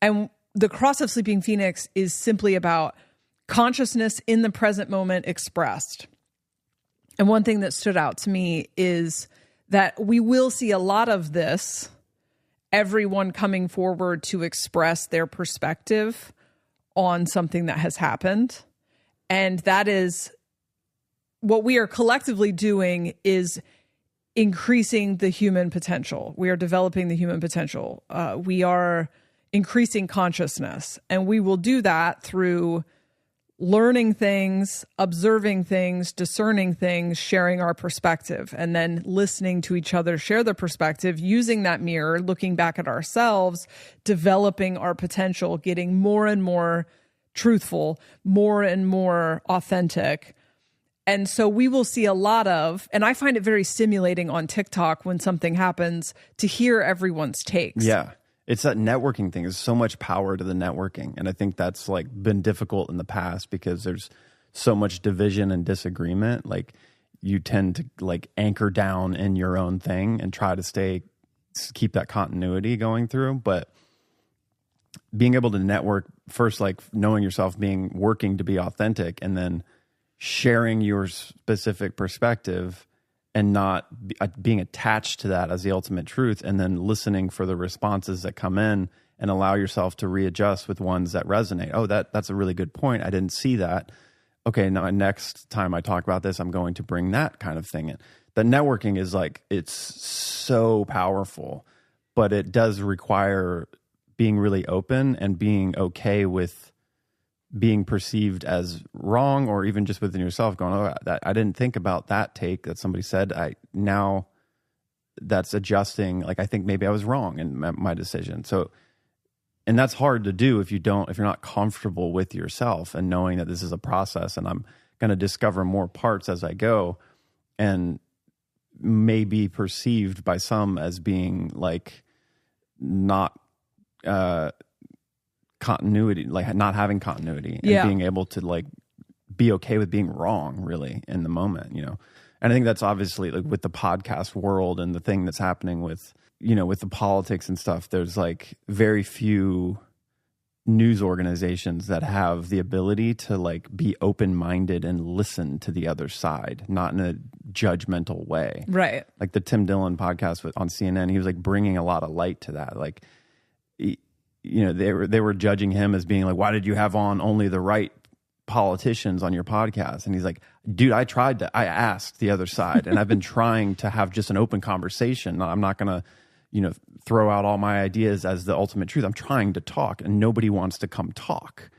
And the cross of Sleeping Phoenix is simply about consciousness in the present moment expressed. And one thing that stood out to me is that we will see a lot of this, everyone coming forward to express their perspective on something that has happened. And that is what we are collectively doing, is increasing the human potential. We are developing the human potential. We are increasing consciousness. And we will do that through learning things, observing things, discerning things, sharing our perspective, and then listening to each other share their perspective, using that mirror, looking back at ourselves, developing our potential, getting more and more truthful, more and more authentic. And so we will see a lot of, and I find it very stimulating on TikTok when something happens to hear everyone's takes. Yeah. It's that networking thing. There's so much power to the networking. And I think that's like been difficult in the past because there's so much division and disagreement. Like you tend to like anchor down in your own thing and try to keep that continuity going through. But being able to network first, like knowing yourself, working to be authentic, and then sharing your specific perspective and not being attached to that as the ultimate truth, and then listening for the responses that come in and allow yourself to readjust with ones that resonate. Oh, that's a really good point. I didn't see that. Okay, now next time I talk about this, I'm going to bring that kind of thing in. The networking is like, it's so powerful, but it does require being really open and being okay with being perceived as wrong, or even just within yourself going, oh, I didn't think about that take that somebody said. Now that's adjusting. Like, I think maybe I was wrong in my decision. So, and that's hard to do if you're not comfortable with yourself and knowing that this is a process and I'm going to discover more parts as I go, and may be perceived by some as being like not, continuity, like not having continuity, and being able to like be okay with being wrong really in the moment, you know. And I think that's obviously like with the podcast world and the thing that's happening with, you know, with the politics and stuff, there's like very few news organizations that have the ability to like be open-minded and listen to the other side, not in a judgmental way. Right. Like the Tim Dillon podcast on CNN, he was like bringing a lot of light to that. Like, you know, they were judging him as being like, why did you have on only the right politicians on your podcast? And he's like, dude, I asked the other side, and I've been trying to have just an open conversation. I'm not going to, you know, throw out all my ideas as the ultimate truth. I'm trying to talk, and nobody wants to come talk,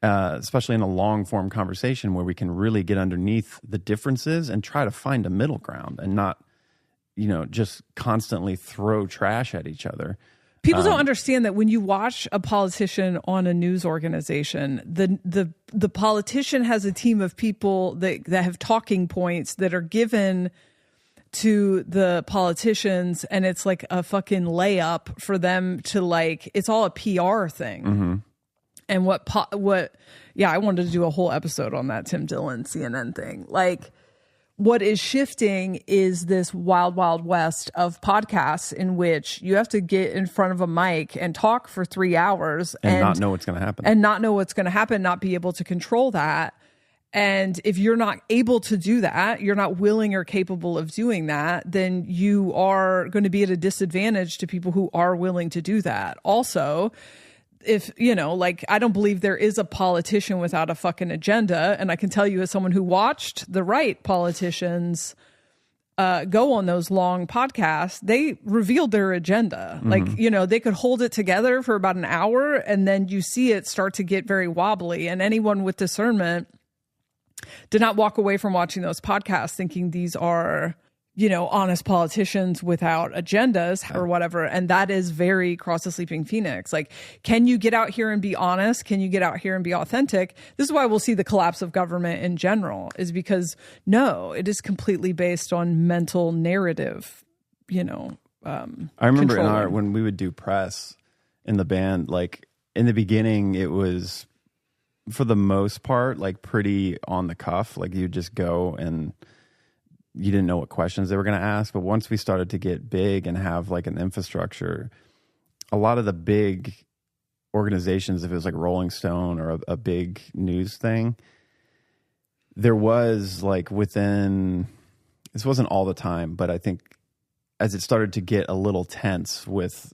especially in a long form conversation where we can really get underneath the differences and try to find a middle ground and not, you know, just constantly throw trash at each other. People don't understand that when you watch a politician on a news organization, the politician has a team of people that have talking points that are given to the politicians, and it's like a fucking layup for them to like, it's all a PR thing. Mm-hmm. And I wanted to do a whole episode on that Tim Dillon CNN thing. Like, what is shifting is this wild, wild west of podcasts in which you have to get in front of a mic and talk for 3 hours and not know what's going to happen. And not know what's going to happen, not be able to control that. And if you're not able to do that, you're not willing or capable of doing that, then you are going to be at a disadvantage to people who are willing to do that. Also, if, you know, like, I don't believe there is a politician without a fucking agenda. And I can tell you, as someone who watched the right politicians go on those long podcasts, they revealed their agenda. Mm-hmm. Like, you know, they could hold it together for about an hour, and then you see it start to get very wobbly. And anyone with discernment did not walk away from watching those podcasts thinking these are, you know, honest politicians without agendas or whatever. And that is very Cross the Sleeping Phoenix. Like, can you get out here and be honest? Can you get out here and be authentic? This is why we'll see the collapse of government in general, is because no, it is completely based on mental narrative, you know. I remember when we would do press in the band, like in the beginning, it was for the most part, like pretty on the cuff. Like you just go and you didn't know what questions they were going to ask. But once we started to get big and have like an infrastructure, a lot of the big organizations, if it was like Rolling Stone or a big news thing, there was like within, this wasn't all the time, but I think as it started to get a little tense with,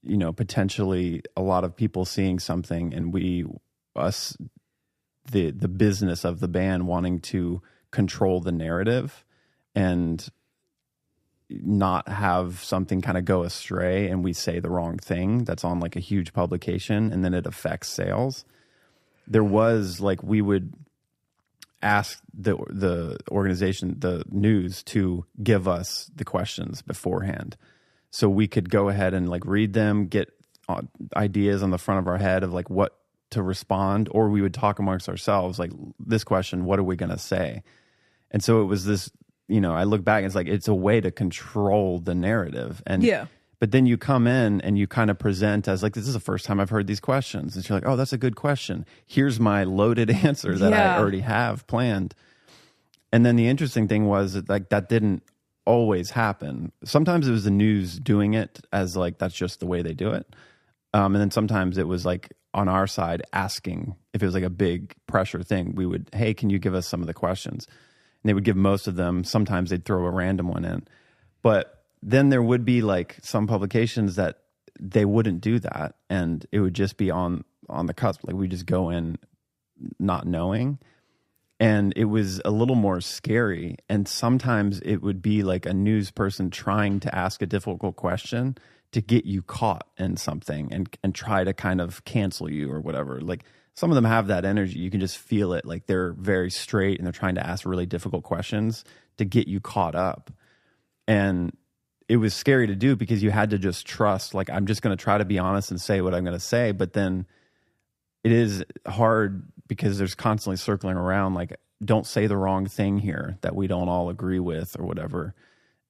you know, potentially a lot of people seeing something and the business of the band wanting to control the narrative and not have something kind of go astray and we say the wrong thing that's on like a huge publication and then it affects sales. There was like, we would ask the organization, the news, to give us the questions beforehand so we could go ahead and like read them, get ideas on the front of our head of like what to respond, or we would talk amongst ourselves like, this question, what are we going to say? And so it was this, you know, I look back and it's like, it's a way to control the narrative. And yeah. But then you come in and you kind of present as like, this is the first time I've heard these questions. And you're like, oh, that's a good question. Here's my loaded answer that I already have planned. And then the interesting thing was that like, that didn't always happen. Sometimes it was the news doing it as like, that's just the way they do it. And then sometimes it was like on our side asking, if it was like a big pressure thing, we would, hey, can you give us some of the questions? And they would give most of them. Sometimes they'd throw a random one in. But then there would be like some publications that they wouldn't do that. And it would just be on the cusp. Like we just go in not knowing. And it was a little more scary. And sometimes it would be like a news person trying to ask a difficult question to get you caught in something and try to kind of cancel you or whatever. Like some of them have that energy. You can just feel it. Like they're very straight and they're trying to ask really difficult questions to get you caught up. And it was scary to do because you had to just trust, like, I'm just going to try to be honest and say what I'm going to say. But then it is hard because there's constantly circling around, like, don't say the wrong thing here that we don't all agree with or whatever.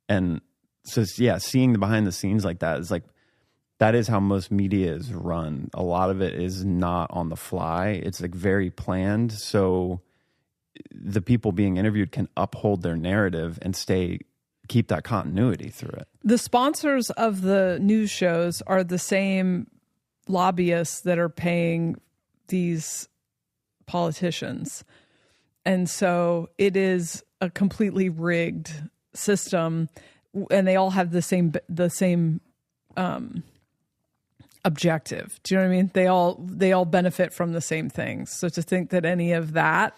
And so, yeah, seeing the behind the scenes like that is like, that is how most media is run. A lot of it is not on the fly. It's like very planned. So the people being interviewed can uphold their narrative and keep that continuity through it. The sponsors of the news shows are the same lobbyists that are paying these politicians. And so it is a completely rigged system, and they all have the same objective. Do you know what I mean? They all benefit from the same things. So to think that any of that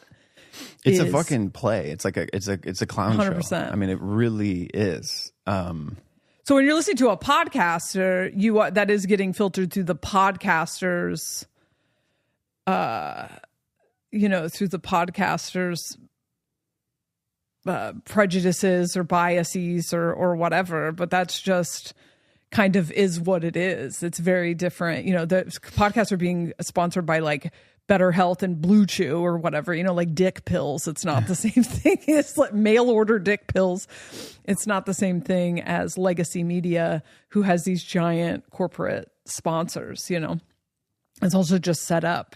It's a fucking play. It's like it's a clown 100%. show. I mean, it really is. So when you're listening to a podcaster, that is getting filtered through the podcasters, through the podcasters' prejudices or biases or whatever. But that's just kind of is what it is. It's very different. You know, the podcasts are being sponsored by like Better Health and Blue Chew or whatever, like dick pills. It's not the same thing. It's like mail order dick pills. It's not the same thing as legacy media, who has these giant corporate sponsors, It's also just set up.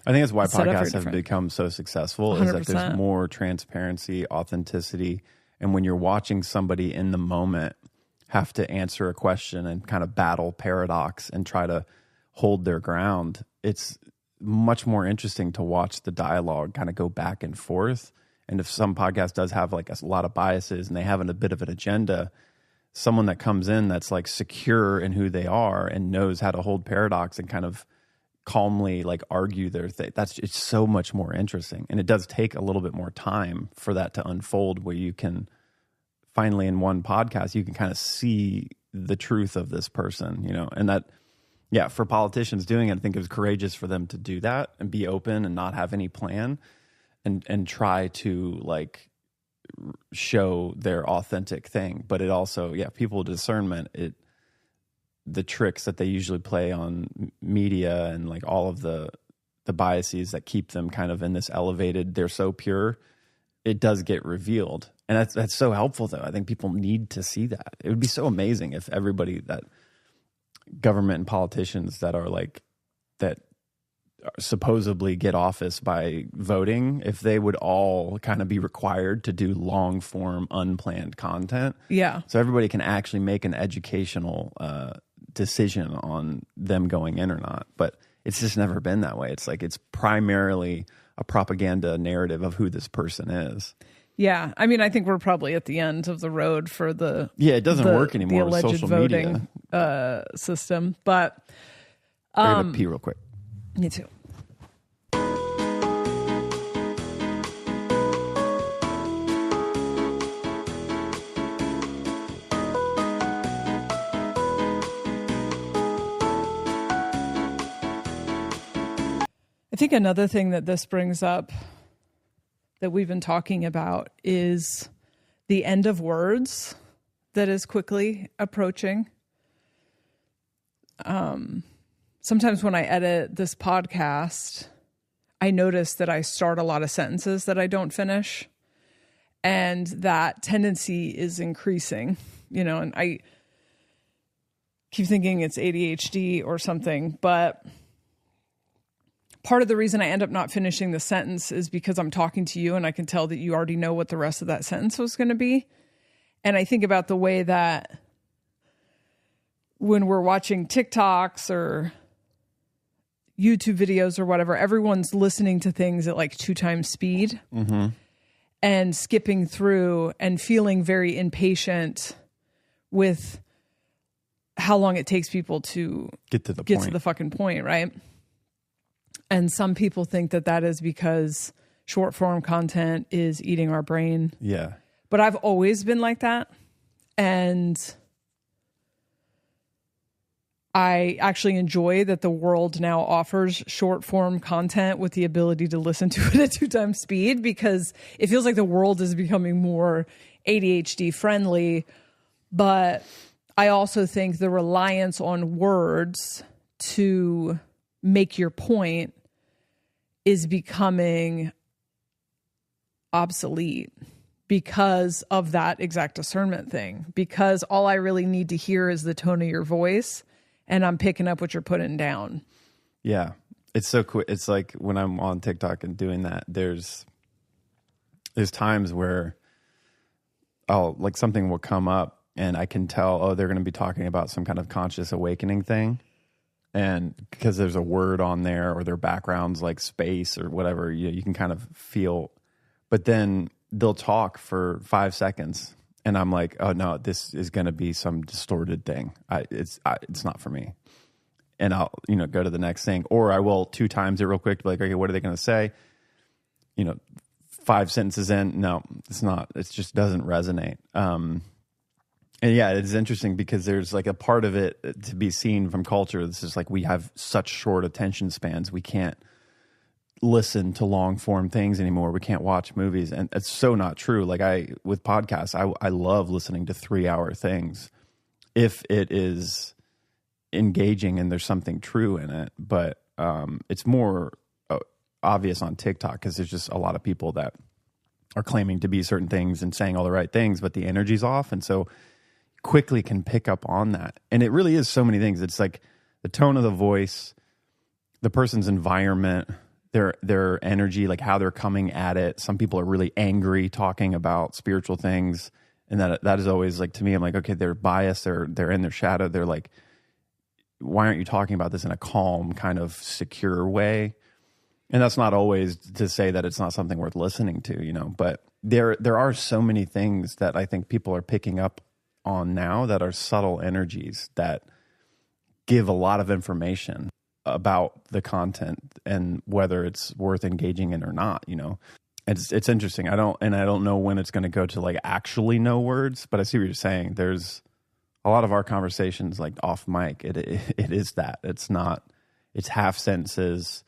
I think that's why podcasts have become so successful 100%. Is that there's more transparency, authenticity. And when you're watching somebody in the moment have to answer a question and kind of battle paradox and try to hold their ground, it's much more interesting to watch the dialogue kind of go back and forth. And if some podcast does have like a lot of biases and they have a bit of an agenda, someone that comes in that's like secure in who they are and knows how to hold paradox and kind of calmly like argue their thing, it's so much more interesting. And it does take a little bit more time for that to unfold, where you can finally in one podcast, you can kind of see the truth of this person, and that, yeah, for politicians doing it, I think it was courageous for them to do that and be open and not have any plan and try to like show their authentic thing. But it also, people discernment, the tricks that they usually play on media and like all of the biases that keep them kind of in this elevated, they're so pure, it does get revealed. And that's so helpful though. I think people need to see that. It would be so amazing if everybody that government and politicians that are like that supposedly get office by voting, if they would all kind of be required to do long form unplanned content, so everybody can actually make an educational decision on them going in or not. But it's just never been that way. It's like it's primarily a propaganda narrative of who this person is. Yeah. I mean, I think we're probably at the end of the road for the it doesn't work anymore the with alleged social voting media. system. But I'm gonna pee real quick. me too. I think another thing that this brings up that we've been talking about is the end of words that is quickly approaching. Sometimes when I edit this podcast, I notice that I start a lot of sentences that I don't finish, and that tendency is increasing, and I keep thinking it's ADHD or something, but part of the reason I end up not finishing the sentence is because I'm talking to you and I can tell that you already know what the rest of that sentence was going to be. And I think about the way that when we're watching TikToks or YouTube videos or whatever, everyone's listening to things at like 2 times speed and skipping through and feeling very impatient with how long it takes people to get to the fucking point, right? And some people think that that is because short form content is eating our brain. Yeah. But I've always been like that. And I actually enjoy that the world now offers short form content with the ability to listen to it at 2 times speed, because it feels like the world is becoming more ADHD friendly. But I also think the reliance on words to make your point is becoming obsolete because of that exact discernment thing. Because all I really need to hear is the tone of your voice, and I'm picking up what you're putting down. Yeah. It's so quick. It's like when I'm on TikTok and doing that, there's times where like something will come up and I can tell, they're going to be talking about some kind of conscious awakening thing. And because there's a word on there or their background's like space or whatever, you can kind of feel, but then they'll talk for 5 seconds and I'm like, oh no, this is going to be some distorted thing. It's not for me. And I'll, go to the next thing, or I will 2 times it real quick to be like, okay, what are they going to say? 5 sentences in, no, it's not, it just doesn't resonate. And yeah, it's interesting because there's like a part of it to be seen from culture. This is like, we have such short attention spans. We can't listen to long form things anymore. We can't watch movies. And it's so not true. Like with podcasts, I love listening to 3-hour things if it is engaging and there's something true in it. But it's more obvious on TikTok because there's just a lot of people that are claiming to be certain things and saying all the right things, but the energy's off. And so quickly can pick up on that. And it really is so many things. It's like the tone of the voice, the person's environment, their energy, like how they're coming at it. Some people are really angry talking about spiritual things. And that is always like, to me, I'm like, okay, they're biased. They're in their shadow. They're like, why aren't you talking about this in a calm, kind of secure way? And that's not always to say that it's not something worth listening to, but there are so many things that I think people are picking up on now that are subtle energies that give a lot of information about the content and whether it's worth engaging in or not. It's interesting. I don't know when it's going to go to like actually no words, but I see what you're saying. There's a lot of our conversations like off mic. It is that it's half sentences,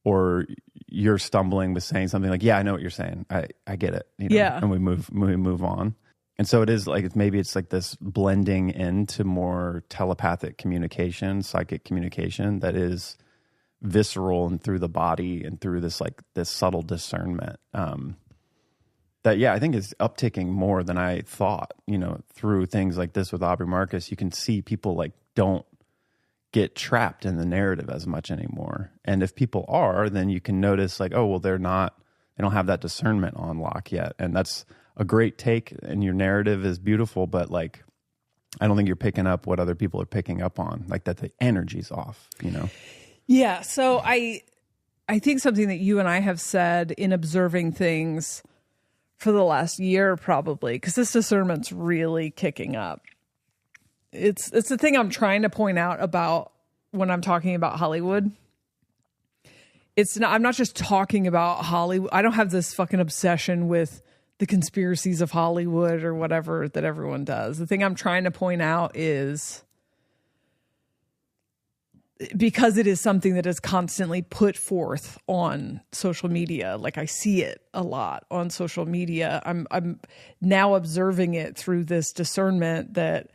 or you're stumbling with saying something like, yeah, I know what you're saying. I get it. Yeah. And we move on. And so it is like, it's like this blending into more telepathic communication, psychic communication that is visceral and through the body and through this subtle discernment. That, yeah, I think is upticking more than I thought, through things like this with Aubrey Marcus. You can see people like don't get trapped in the narrative as much anymore. And if people are, then you can notice like, oh, well, they don't have that discernment on lock yet. And that's a great take, and your narrative is beautiful, but like, I don't think you're picking up what other people are picking up on, like that the energy's off, Yeah. So I think something that you and I have said in observing things for the last year, probably, because this discernment's really kicking up. It's the thing I'm trying to point out about when I'm talking about Hollywood. I'm not just talking about Hollywood. I don't have this fucking obsession with the conspiracies of Hollywood or whatever that everyone does. The thing I'm trying to point out is, because it is something that is constantly put forth on social media. Like I see it a lot on social media. I'm now observing it through this discernment that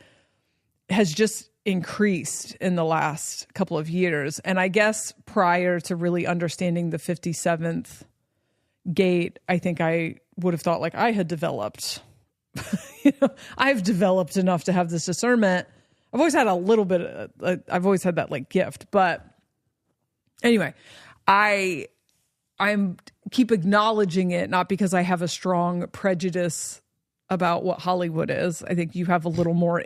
has just increased in the last couple of years. And I guess prior to really understanding the 57th gate, I think I would have thought like I had developed, I've developed enough to have this discernment. I've always had a little bit, I've always had that like gift, but anyway, I'm keep acknowledging it, not because I have a strong prejudice about what Hollywood is. I think you have a little more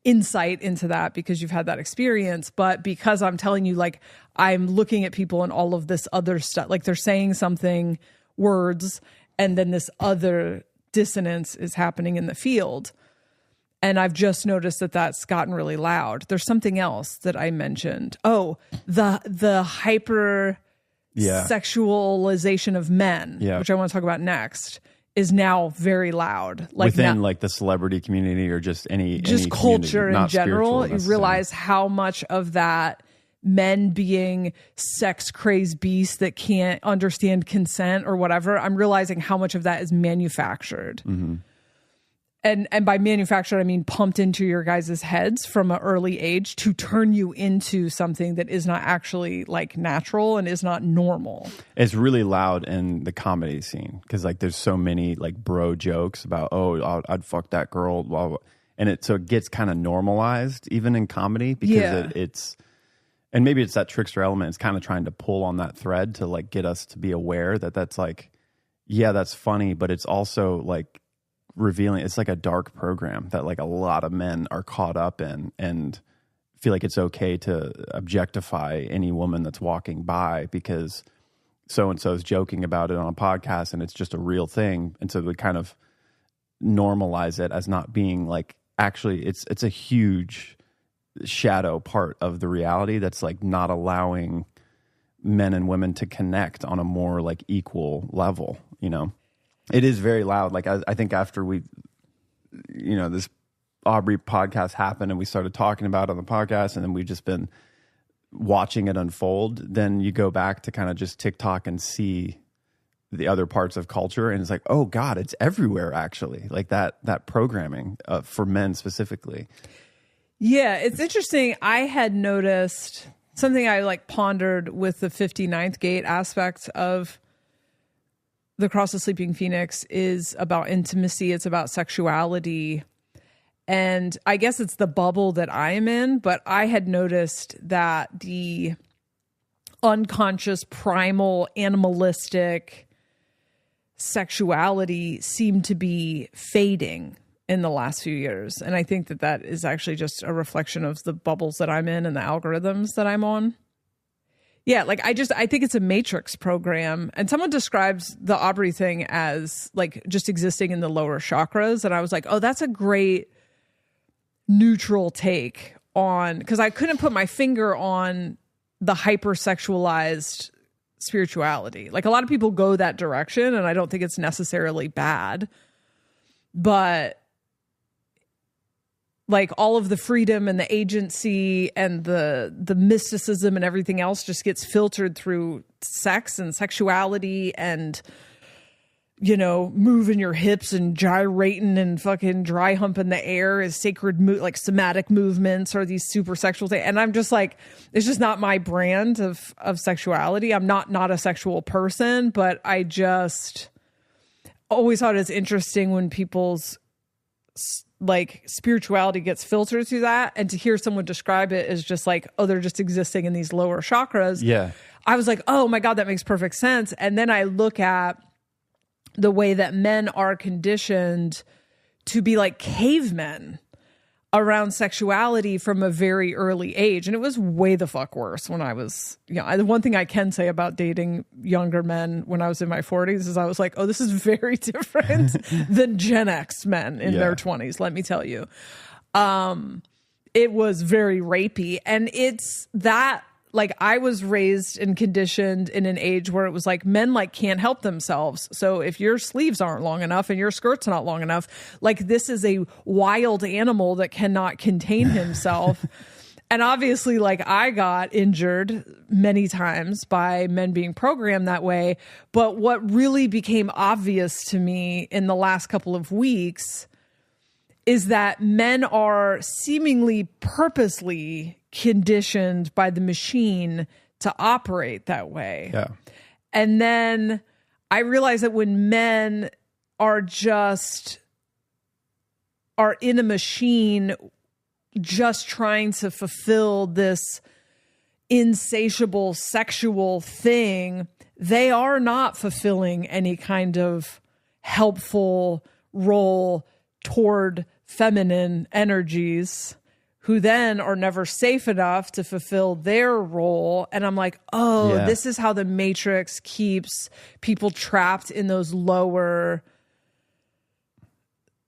insight into that because you've had that experience, but because I'm telling you, like, I'm looking at people and all of this other stuff, like they're saying something, words, and then this other dissonance is happening in the field. And I've just noticed that that's gotten really loud. There's something else that I mentioned. Oh, the hyper sexualization of men, which I want to talk about next, is now very loud. Like within like the celebrity community or just any culture in general. You realize how much of that men being sex crazed beasts that can't understand consent or whatever. I'm realizing how much of that is manufactured. Mm-hmm. And by manufactured, I mean pumped into your guys' heads from an early age to turn you into something that is not actually like natural and is not normal. It's really loud in the comedy scene because like there's so many like bro jokes about, oh, I'd fuck that girl, blah, blah. And it gets kind of normalized even in comedy because it's and maybe it's that trickster element. It's kind of trying to pull on that thread to like get us to be aware that that's like, yeah, that's funny, but it's also like revealing, it's like a dark program that like a lot of men are caught up in and feel like it's okay to objectify any woman that's walking by because so-and-so is joking about it on a podcast and it's just a real thing. And so we kind of normalize it as not being like, actually it's a huge shadow part of the reality that's like not allowing men and women to connect on a more like equal level, you know? It is very loud. Like I think after we, this Aubrey podcast happened and we started talking about it on the podcast and then we've just been watching it unfold. Then you go back to kind of just TikTok and see the other parts of culture. And it's like, oh God, it's everywhere actually. Like that programming for men specifically. Yeah. It's interesting. I had noticed something I like pondered with the 59th gate aspect of The Cross of Sleeping Phoenix is about intimacy. It's about sexuality. And I guess it's the bubble that I am in, but I had noticed that the unconscious, primal, animalistic sexuality seemed to be fading in the last few years. And I think that is actually just a reflection of the bubbles that I'm in and the algorithms that I'm on. Yeah, like I think it's a matrix program. And someone describes the Aubrey thing as like just existing in the lower chakras. And I was like, oh, that's a great neutral take on, because I couldn't put my finger on the hypersexualized spirituality. Like a lot of people go that direction, and I don't think it's necessarily bad. But like all of the freedom and the agency and the mysticism and everything else just gets filtered through sex and sexuality and, moving your hips and gyrating and fucking dry humping the air is sacred, like somatic movements or these super sexual things. And I'm just like, it's just not my brand of sexuality. I'm not a sexual person, but I just always thought it's interesting when people's like spirituality gets filtered through that, and to hear someone describe it as just like, oh, they're just existing in these lower chakras. Yeah. I was like, oh my God, that makes perfect sense. And then I look at the way that men are conditioned to be like cavemen. around sexuality from a very early age. And it was way the fuck worse when I was, the one thing I can say about dating younger men when I was in my 40s is I was like, oh, this is very different than Gen X men in their 20s, let me tell you. It was very rapey. And it's that, like, I was raised and conditioned in an age where it was like men like can't help themselves. So if your sleeves aren't long enough and your skirt's not long enough, like this is a wild animal that cannot contain himself. And obviously, like, I got injured many times by men being programmed that way. But what really became obvious to me in the last couple of weeks is that men are seemingly purposely conditioned by the machine to operate that way. Yeah. And then I realized that when men are in a machine just trying to fulfill this insatiable sexual thing, they are not fulfilling any kind of helpful role toward feminine energies, who then are never safe enough to fulfill their role. And I'm like, this is how the Matrix keeps people trapped in those lower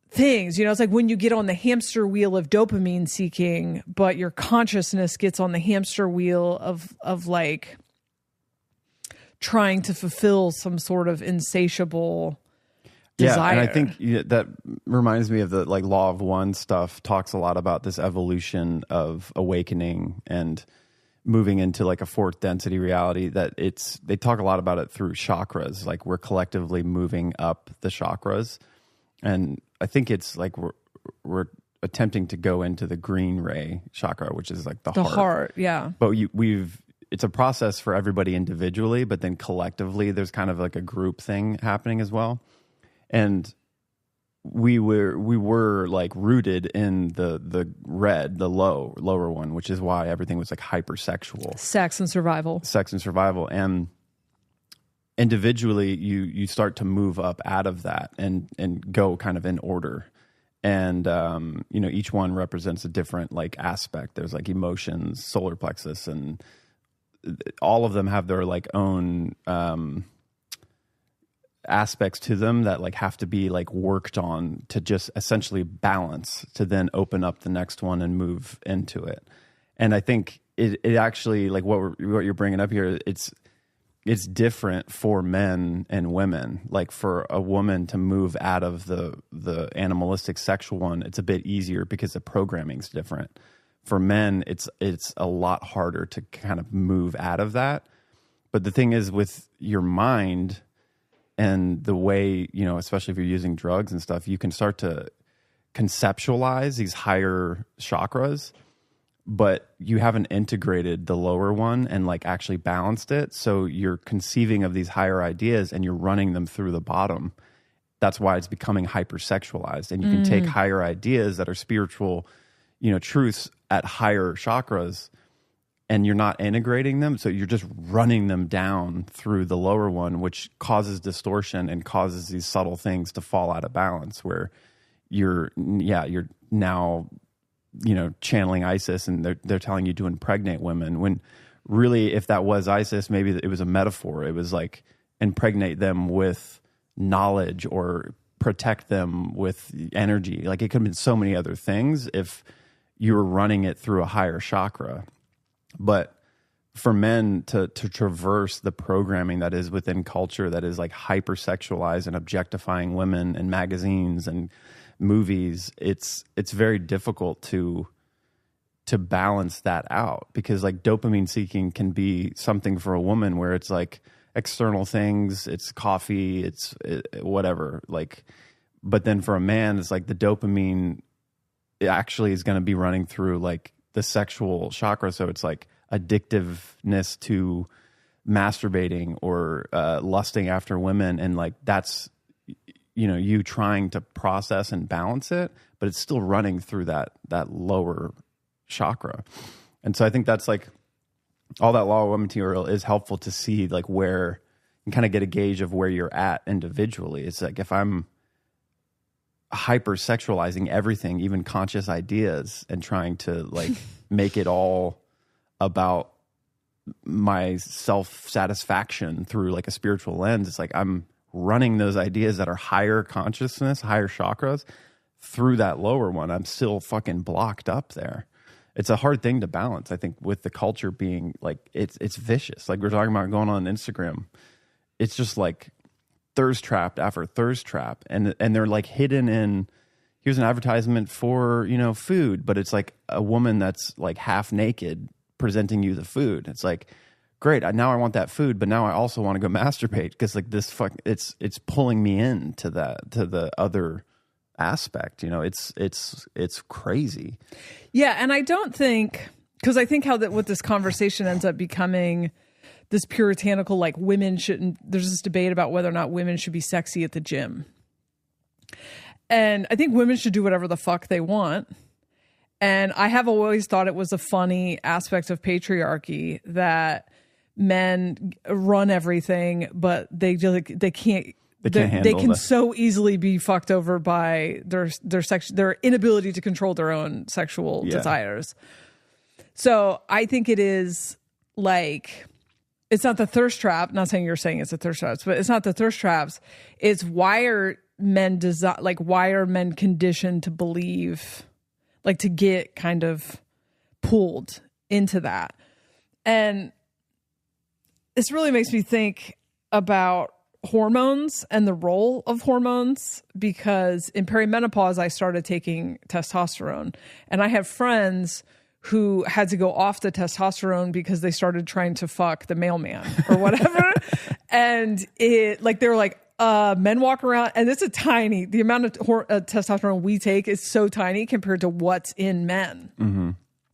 things. It's like when you get on the hamster wheel of dopamine seeking, but your consciousness gets on the hamster wheel of like trying to fulfill some sort of insatiable desire. Yeah, and I think that reminds me of the like law of one stuff. Talks a lot about this evolution of awakening and moving into like a fourth density reality. That they talk a lot about it through chakras. Like we're collectively moving up the chakras, and I think it's like we're attempting to go into the green ray chakra, which is like the heart. Yeah. But it's a process for everybody individually, but then collectively, there's kind of like a group thing happening as well. And we were like rooted in the red, the lower one, which is why everything was like hypersexual. Sex and survival. And individually you start to move up out of that and go kind of in order. And each one represents a different like aspect. There's like emotions, solar plexus, and all of them have their like own aspects to them that like have to be like worked on to just essentially balance, to then open up the next one and move into it. And I think it actually, like what you're bringing up here, it's different for men and women. Like for a woman to move out of the animalistic sexual one, it's a bit easier because the programming's different. For men, it's a lot harder to kind of move out of that. But the thing is, with your mind and the way, especially if you're using drugs and stuff, you can start to conceptualize these higher chakras, but you haven't integrated the lower one and like actually balanced it. So you're conceiving of these higher ideas and you're running them through the bottom. That's why it's becoming hypersexualized. And you can take higher ideas that are spiritual, truths at higher chakras, and you're not integrating them. So you're just running them down through the lower one, which causes distortion and causes these subtle things to fall out of balance, where you're now, channeling Isis, and they're telling you to impregnate women, when really, if that was Isis, maybe it was a metaphor. It was like impregnate them with knowledge or protect them with energy. Like it could have been so many other things if you were running it through a higher chakra. But for men to traverse the programming that is within culture, that is like hypersexualized and objectifying women in magazines and movies, it's very difficult to balance that out, because like dopamine seeking can be something for a woman where it's like external things, it's coffee, it's whatever, like, but then for a man, it's like the dopamine actually is going to be running through like the sexual chakra. So it's like addictiveness to masturbating or lusting after women. And like, that's, you trying to process and balance it, but it's still running through that lower chakra. And so I think that's like all that law of material is helpful to see, like where you kind of get a gauge of where you're at individually. It's like, if I'm hyper-sexualizing everything, even conscious ideas, and trying to like make it all about my self-satisfaction through like a spiritual lens. It's like I'm running those ideas that are higher consciousness, higher chakras through that lower one. I'm still fucking blocked up there. It's a hard thing to balance, I think, with the culture being like, it's vicious. Like we're talking about going on Instagram. It's just like thirst trap after thirst trap. And they're like hidden in, here's an advertisement for, you know, food, but it's like a woman that's like half naked presenting you the food. It's like, great, now I want that food, but now I also want to go masturbate because like this it's pulling me in to the other aspect. You know, it's crazy. Yeah, and I don't think, because I think how that what this conversation ends up becoming this puritanical, like women shouldn't, there's this debate about whether or not women should be sexy at the gym. And I think women should do whatever the fuck they want. And I have always thought it was a funny aspect of patriarchy that men run everything, but they can't. They can so easily be fucked over by their inability to control their own sexual desires. So I think it is like, it's not the thirst trap. Not saying you're saying it's a thirst trap, but it's not the thirst traps. It's why are men conditioned to believe, like to get kind of pulled into that. And this really makes me think about hormones and the role of hormones, because in perimenopause, I started taking testosterone, and I have friends who had to go off the testosterone because they started trying to fuck the mailman or whatever. And it like, they were like, men walk around, and it's the amount of testosterone we take is so tiny compared to what's in men. Mm-hmm.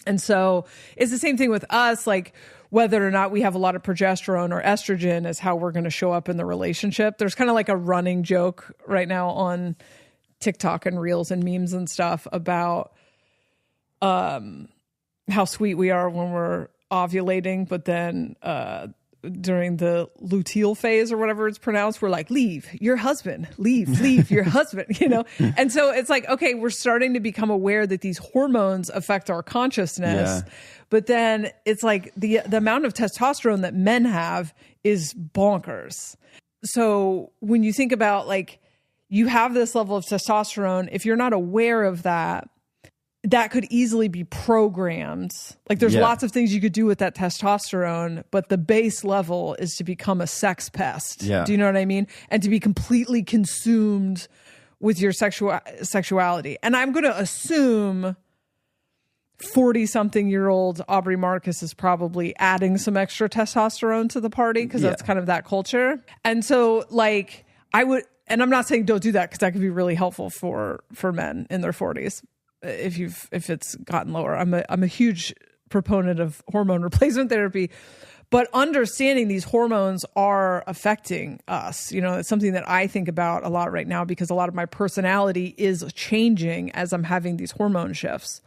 And so it's the same thing with us, like whether or not we have a lot of progesterone or estrogen is how we're going to show up in the relationship. There's kind of like a running joke right now on TikTok and Reels and memes and stuff about how sweet we are when we're ovulating, but then during the luteal phase or whatever it's pronounced, we're like, leave your husband, leave your husband, you know? And so it's like, okay, we're starting to become aware that these hormones affect our consciousness, but then it's like the amount of testosterone that men have is bonkers. So when you think about like, you have this level of testosterone, if you're not aware of that, that could easily be programmed. Like there's lots of things you could do with that testosterone, but the base level is to become a sex pest. Yeah. Do you know what I mean? And to be completely consumed with your sexuality. And I'm going to assume 40-something-year-old Aubrey Marcus is probably adding some extra testosterone to the party because that's kind of that culture. And so like I would, and I'm not saying don't do that because that could be really helpful for men in their 40s. If it's gotten lower. I'm a huge proponent of hormone replacement therapy, but understanding these hormones are affecting us, you know, it's something that I think about a lot right now because a lot of my personality is changing as I'm having these hormone shifts.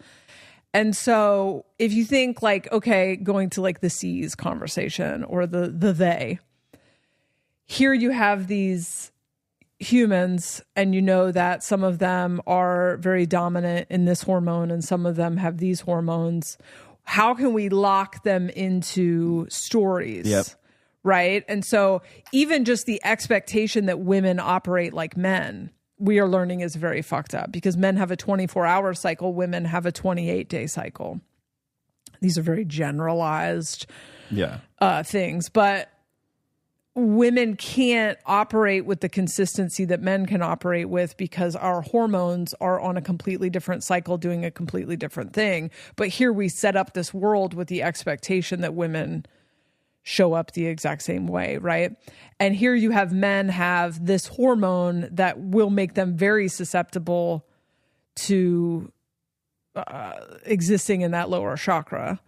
And so if you think like, okay, going to like the C's conversation or the they, here you have these humans, and you know that some of them are very dominant in this hormone and some of them have these hormones. How can we lock them into stories? Yep. Right? And so even just the expectation that women operate like men, we are learning is very fucked up because men have a 24-hour cycle, women have a 28-day cycle. These are very generalized things, but women can't operate with the consistency that men can operate with because our hormones are on a completely different cycle doing a completely different thing. But here we set up this world with the expectation that women show up the exact same way, right? And here you have men have this hormone that will make them very susceptible to existing in that lower chakra.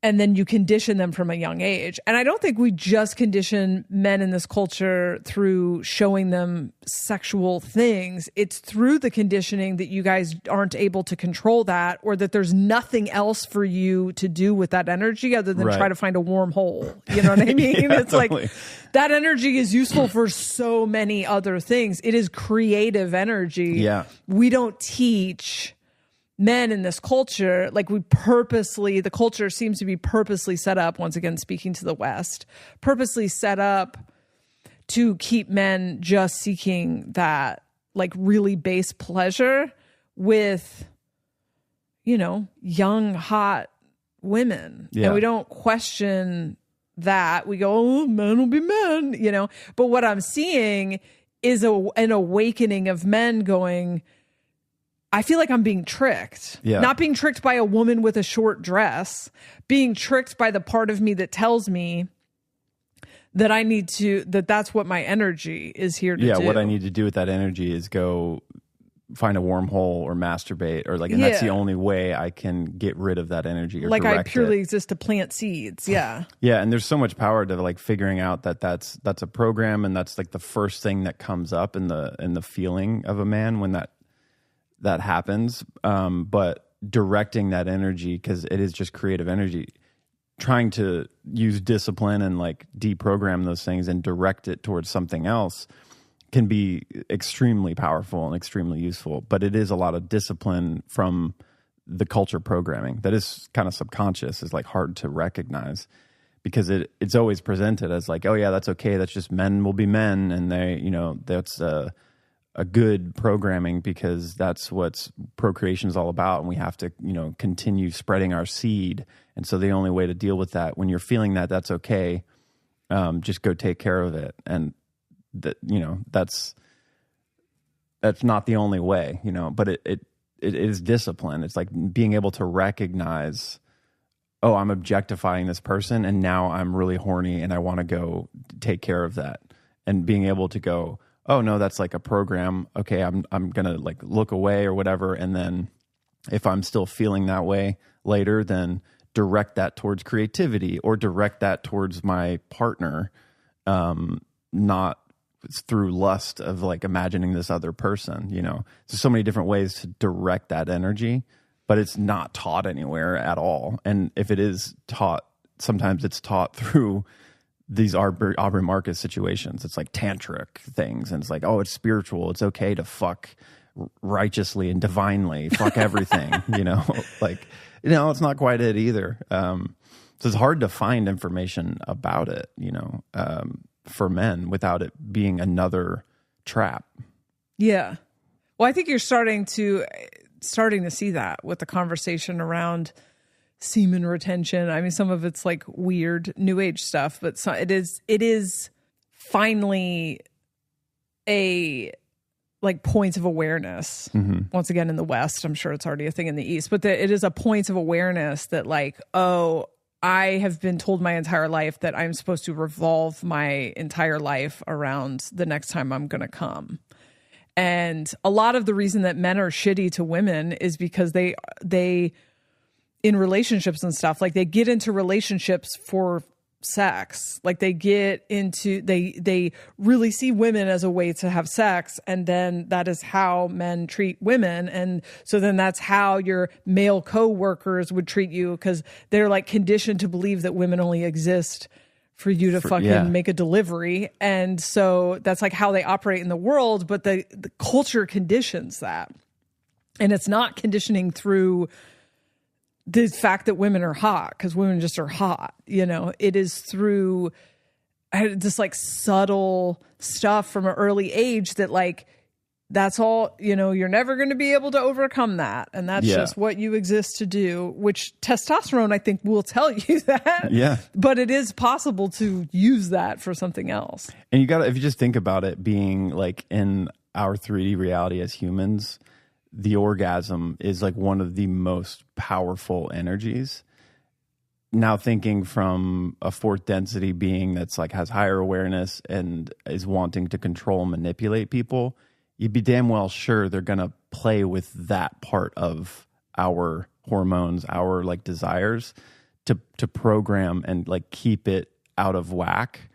and then you condition them from a young age. And I don't think we just condition men in this culture through showing them sexual things. It's through the conditioning that you guys aren't able to control that, or that there's nothing else for you to do with that energy other than try to find a warm hole. You know what I mean? Yeah, it's totally. like that energy is useful for so many other things. It is creative energy. Yeah. We don't teach men in this culture, like the culture seems to be purposely set up, once again speaking to the West, purposely set up to keep men just seeking that like really base pleasure with, young, hot women. Yeah. And we don't question that. We go, oh, men will be men, But what I'm seeing is an awakening of men going, I feel like I'm being tricked. Yeah. Not being tricked by a woman with a short dress, being tricked by the part of me that tells me that that's what my energy is here to do. Yeah, what I need to do with that energy is go find a wormhole or masturbate, or and that's the only way I can get rid of that energy, or like I direct purely it. exist to plant seeds. Yeah. Yeah, and there's so much power to like figuring out that that's a program, and that's like the first thing that comes up in the feeling of a man when that happens, but directing that energy, because it is just creative energy, trying to use discipline and like deprogram those things and direct it towards something else can be extremely powerful and extremely useful. But it is a lot of discipline from the culture programming that is kind of subconscious, is like hard to recognize, because it's always presented as like, oh yeah, that's okay, that's just men will be men, and they, that's a good programming, because that's what procreation is all about, and we have to continue spreading our seed. And so the only way to deal with that, when you're feeling that's okay, just go take care of it. And that that's not the only way, but it is discipline. It's like being able to recognize, oh, I'm objectifying this person, and now I'm really horny and I want to go take care of that. And being able to go, oh no, that's like a program. Okay, I'm gonna like look away or whatever, and then if I'm still feeling that way later, then direct that towards creativity, or direct that towards my partner, not through lust of like imagining this other person. There's so many different ways to direct that energy, but it's not taught anywhere at all. And if it is taught, sometimes it's taught through these Aubrey Marcus situations. It's like tantric things, and it's like, oh, it's spiritual, it's okay to fuck righteously and divinely, fuck everything. It's not quite it either. So it's hard to find information about it, for men, without it being another trap. Yeah. Well, I think you're starting to see that with the conversation around semen retention. I mean, some of it's like weird new age stuff, but it is finally a like points of awareness. Mm-hmm. Once again, in the West, I'm sure it's already a thing in the East, but it is a points of awareness that like, oh, I have been told my entire life that I'm supposed to revolve my entire life around the next time I'm going to come. And a lot of the reason that men are shitty to women is because they in relationships and stuff, like they get into relationships for sex. Like they really see women as a way to have sex, and then that is how men treat women. And so then that's how your male co-workers would treat you, because they're like conditioned to believe that women only exist for you to make a delivery. And so that's like how they operate in the world, but the culture conditions that. And it's not conditioning through the fact that women are hot, because women just are hot. It is through just like subtle stuff from an early age that like, that's all, you're never going to be able to overcome that. And that's just what you exist to do, which testosterone, I think, will tell you that. Yeah. But it is possible to use that for something else. And if you just think about it being like in our 3D reality as humans, the orgasm is like one of the most powerful energies. Now thinking from a fourth density being that's like has higher awareness and is wanting to control and manipulate people, you'd be damn well sure they're going to play with that part of our hormones, our like desires, to program and like keep it out of whack,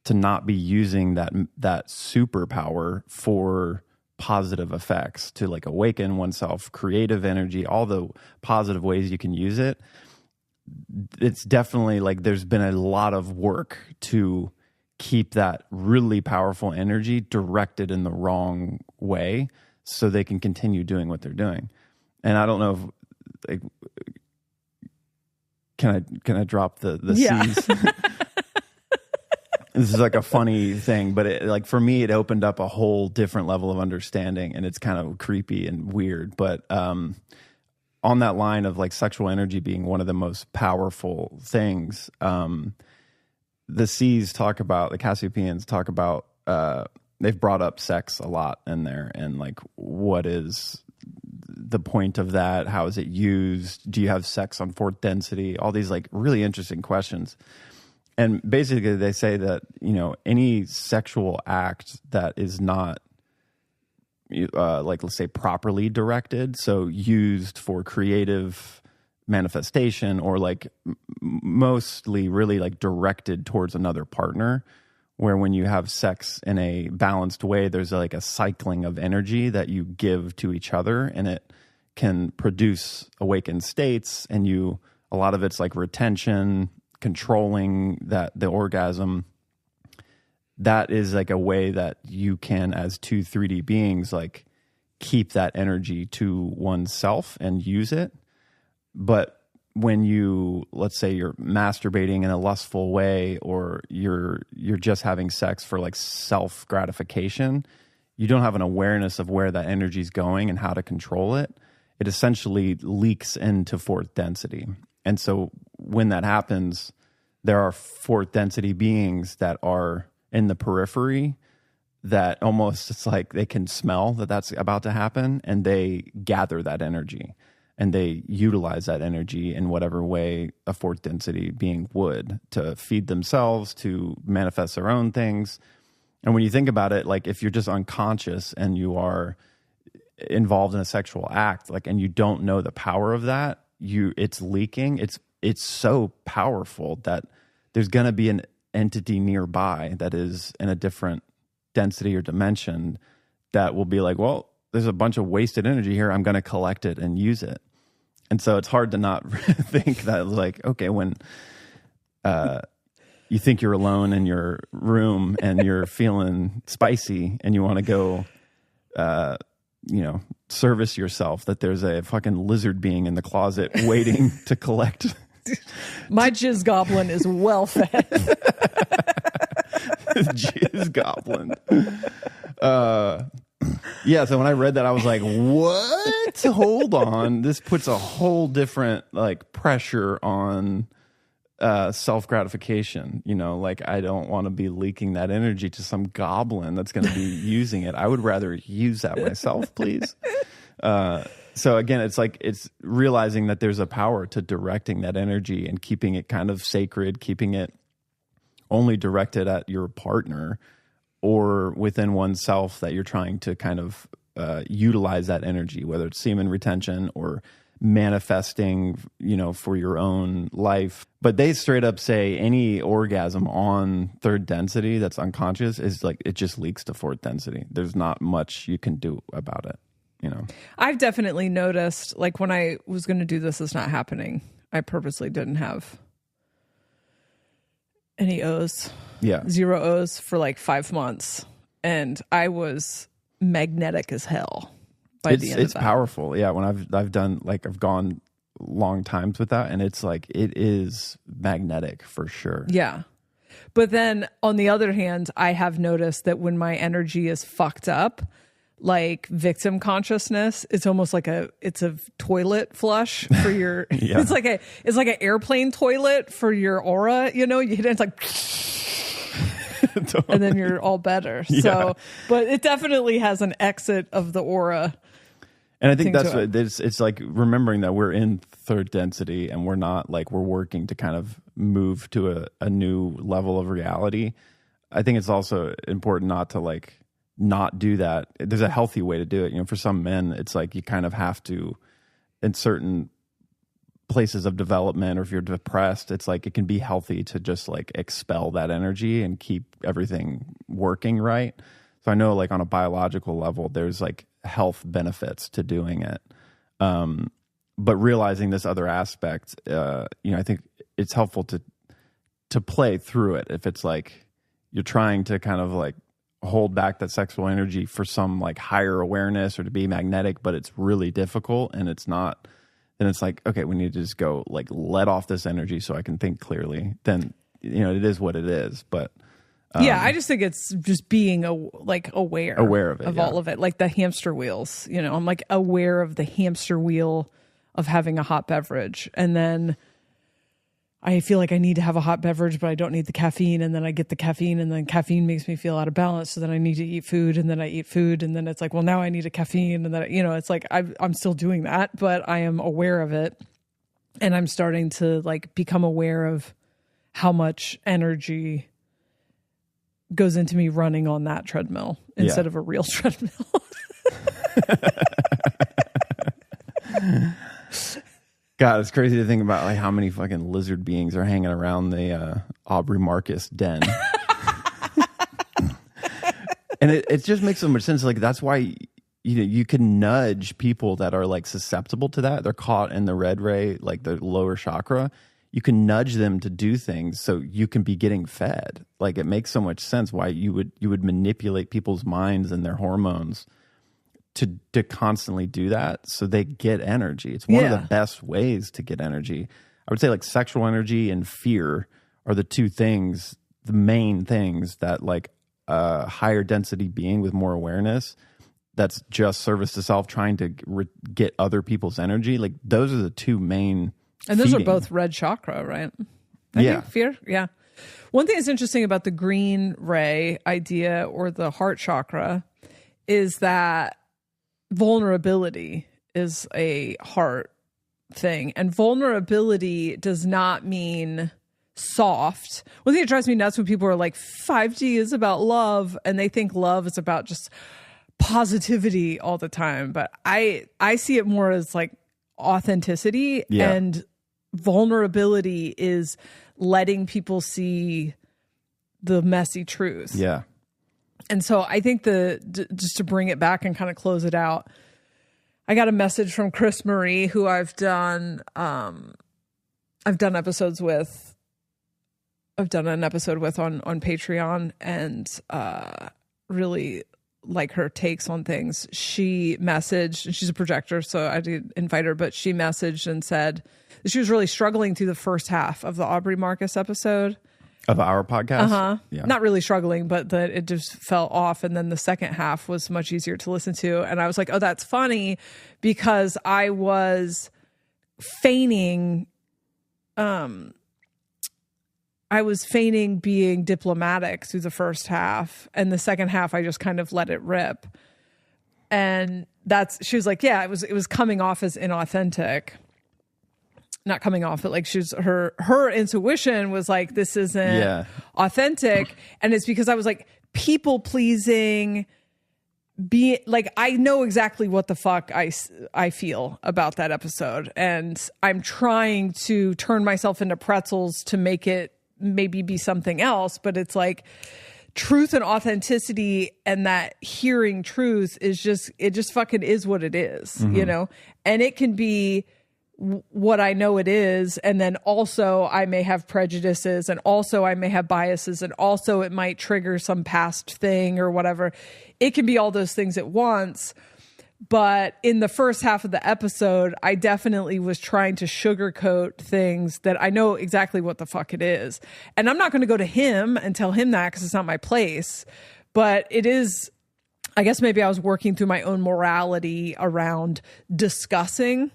to not be using that superpower for positive effects, to like awaken oneself, creative energy, all the positive ways you can use it. It's definitely like there's been a lot of work to keep that really powerful energy directed in the wrong way so they can continue doing what they're doing. And I don't know if, like, can I drop the C's? This is like a funny thing, but like for me, it opened up a whole different level of understanding, and it's kind of creepy and weird. But on that line of like sexual energy being one of the most powerful things, the C's talk about, the Cassiopeans talk about, they've brought up sex a lot in there, and like what is the point of that? How is it used? Do you have sex on fourth density? All these like really interesting questions. And basically they say that, you know, any sexual act that is not like, let's say, properly directed, so used for creative manifestation, or like mostly really like directed towards another partner, where when you have sex in a balanced way, there's like a cycling of energy that you give to each other, and it can produce awakened states, and a lot of it's like retention, controlling the orgasm. That is like a way that you can, as two 3D beings, like keep that energy to oneself and use it. But when you, let's say you're masturbating in a lustful way, or you're just having sex for like self gratification, you don't have an awareness of where that energy is going and how to control it. It essentially leaks into fourth density. And so when that happens, there are fourth density beings that are in the periphery that almost, it's like they can smell that that's about to happen, and they gather that energy and they utilize that energy in whatever way a fourth density being would, to feed themselves, to manifest their own things. And when you think about it, like if you're just unconscious and you are involved in a sexual act, like, and you don't know the power of that, it's leaking. It's so powerful that there's going to be an entity nearby that is in a different density or dimension that will be like, well, there's a bunch of wasted energy here. I'm going to collect it and use it. And so it's hard to not think that, like, okay, when you think you're alone in your room and you're feeling spicy and you want to go, service yourself, that there's a fucking lizard being in the closet waiting to collect. My jizz goblin is well fed. Jizz goblin. Yeah, so when I read that, I was like, what? Hold on. This puts a whole different like pressure on self-gratification. You know, like, I don't want to be leaking that energy to some goblin that's going to be using it. I would rather use that myself, please. So again, it's like, it's realizing that there's a power to directing that energy and keeping it kind of sacred, keeping it only directed at your partner or within oneself, that you're trying to kind of utilize that energy, whether it's semen retention or manifesting, for your own life. But they straight up say any orgasm on third density that's unconscious is like, it just leaks to fourth density. There's not much you can do about it. I've definitely noticed, like, when I was going to do This Is Not Happening, I purposely didn't have any O's. Yeah. 0 O's for like 5 months. And I was magnetic as hell by the end of that. It's powerful. Yeah. When I've done, like, I've gone long times with that, and it's like, it is magnetic for sure. Yeah. But then on the other hand, I have noticed that when my energy is fucked up, like victim consciousness, it's almost like it's a toilet flush for your Yeah. it's like an airplane toilet for your aura, you hit it, it's like and then you're all better. Yeah. So, but it definitely has an exit of the aura. And I think that's what it's like, remembering that we're in third density and we're not like, we're working to kind of move to a new level of reality. I think it's also important not to like not do that. There's a healthy way to do it. For some men, it's like you kind of have to, in certain places of development, or if you're depressed, it's like it can be healthy to just like expel that energy and keep everything working right. So I know like on a biological level, there's like health benefits to doing it. But realizing this other aspect, I think it's helpful to play through it. If it's like you're trying to kind of like hold back that sexual energy for some like higher awareness or to be magnetic, but it's really difficult and it's not, then it's like, okay, we need to just go like let off this energy so I can think clearly. Then, it is what it is. But I just think it's just being aware of it, all of it, like the hamster wheels. I'm like aware of the hamster wheel of having a hot beverage, and then I feel like I need to have a hot beverage, but I don't need the caffeine, and then I get the caffeine, and then caffeine makes me feel out of balance, so then I need to eat food, and then I eat food, and then it's like, well, now I need a caffeine, and then it's like I'm still doing that, but I am aware of it, and I'm starting to like become aware of how much energy goes into me running on that treadmill instead of a real treadmill. God, it's crazy to think about like how many fucking lizard beings are hanging around the Aubrey Marcus den. And it just makes so much sense. Like that's why you can nudge people that are like susceptible to that. They're caught in the red ray, like the lower chakra. You can nudge them to do things so you can be getting fed. Like it makes so much sense why you would manipulate people's minds and their hormones to constantly do that so they get energy. It's one of the best ways to get energy. I would say like sexual energy and fear are the two things, the main things that like a higher density being with more awareness that's just service to self trying to get other people's energy. Like those are the two main. And those are both red chakra, right? I think fear. Yeah. One thing that's interesting about the green ray idea or the heart chakra is that vulnerability is a heart thing. And vulnerability does not mean soft. One thing that drives me nuts when people are like, 5D is about love, and they think love is about just positivity all the time. But I see it more as like authenticity, and vulnerability is letting people see the messy truth. Yeah. And so I think just to bring it back and kind of close it out, I got a message from Chris Marie, who I've done episodes with. I've done an episode with on Patreon, and really like her takes on things. She messaged, and she's a projector, so I did invite her, but she messaged and said that she was really struggling through the first half of the Aubrey Marcus episode. Of our podcast? Yeah. Not really struggling, but that it just fell off. And then the second half was much easier to listen to. And I was like, oh, that's funny, because I was feigning being diplomatic through the first half. And the second half, I just kind of let it rip. And she was like, yeah, it was coming off as inauthentic. Not coming off, but like her intuition was like, this isn't authentic. And it's because I was like people pleasing, like, I know exactly what the fuck I feel about that episode. And I'm trying to turn myself into pretzels to make it maybe be something else. But it's like truth and authenticity, and that hearing truth is it just fucking is what it is, and it can be what I know it is, and then also I may have prejudices, and also I may have biases, and also it might trigger some past thing or whatever. It can be all those things at once. But in the first half of the episode, I definitely was trying to sugarcoat things that I know exactly what the fuck it is. And I'm not going to go to him and tell him that, because it's not my place. But it is, I guess maybe I was working through my own morality around discussing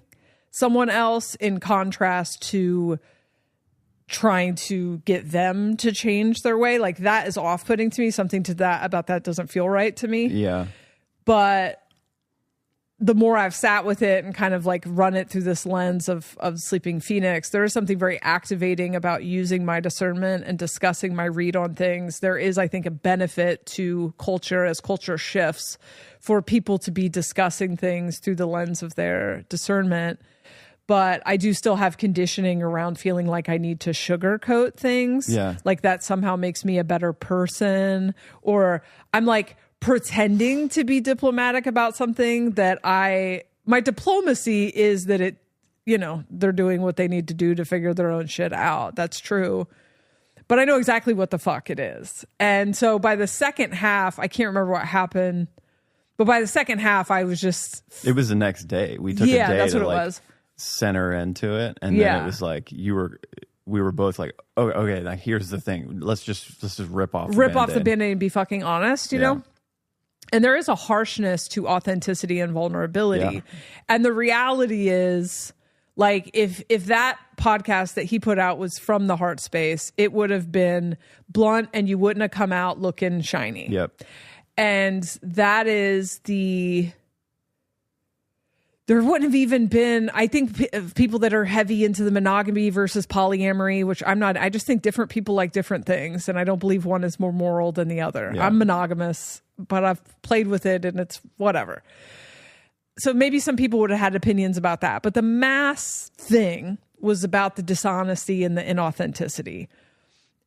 someone else in contrast to trying to get them to change their way. Like, that is off-putting to me. Something to that about that doesn't feel right to me. Yeah. But the more I've sat with it and kind of like run it through this lens of Sleeping Phoenix, there is something very activating about using my discernment and discussing my read on things. There is, I think, a benefit to culture as culture shifts for people to be discussing things through the lens of their discernment. but I do still have conditioning around feeling like I need to sugarcoat things. Yeah. Like that somehow makes me a better person, or I'm like pretending to be diplomatic about something that my diplomacy is that it, they're doing what they need to do to figure their own shit out. That's true. But I know exactly what the fuck it is. And so by the second half, I can't remember what happened, but by the second half, I was just... It was the next day. We took a day that's to what it was. center into it. And then it was like, we were both like, oh, okay, now here's the thing. Let's just rip off the Band-Aid and be fucking honest, you know? And there is a harshness to authenticity and vulnerability. Yeah. And the reality is... Like if that podcast that he put out was from the heart space, it would have been blunt and you wouldn't have come out looking shiny. Yep. And that is there wouldn't have even been, I think, people that are heavy into the monogamy versus polyamory, which I'm not. I just think different people like different things. And I don't believe one is more moral than the other. Yeah. I'm monogamous, but I've played with it and it's whatever. So maybe some people would have had opinions about that. But the mass thing was about the dishonesty and the inauthenticity.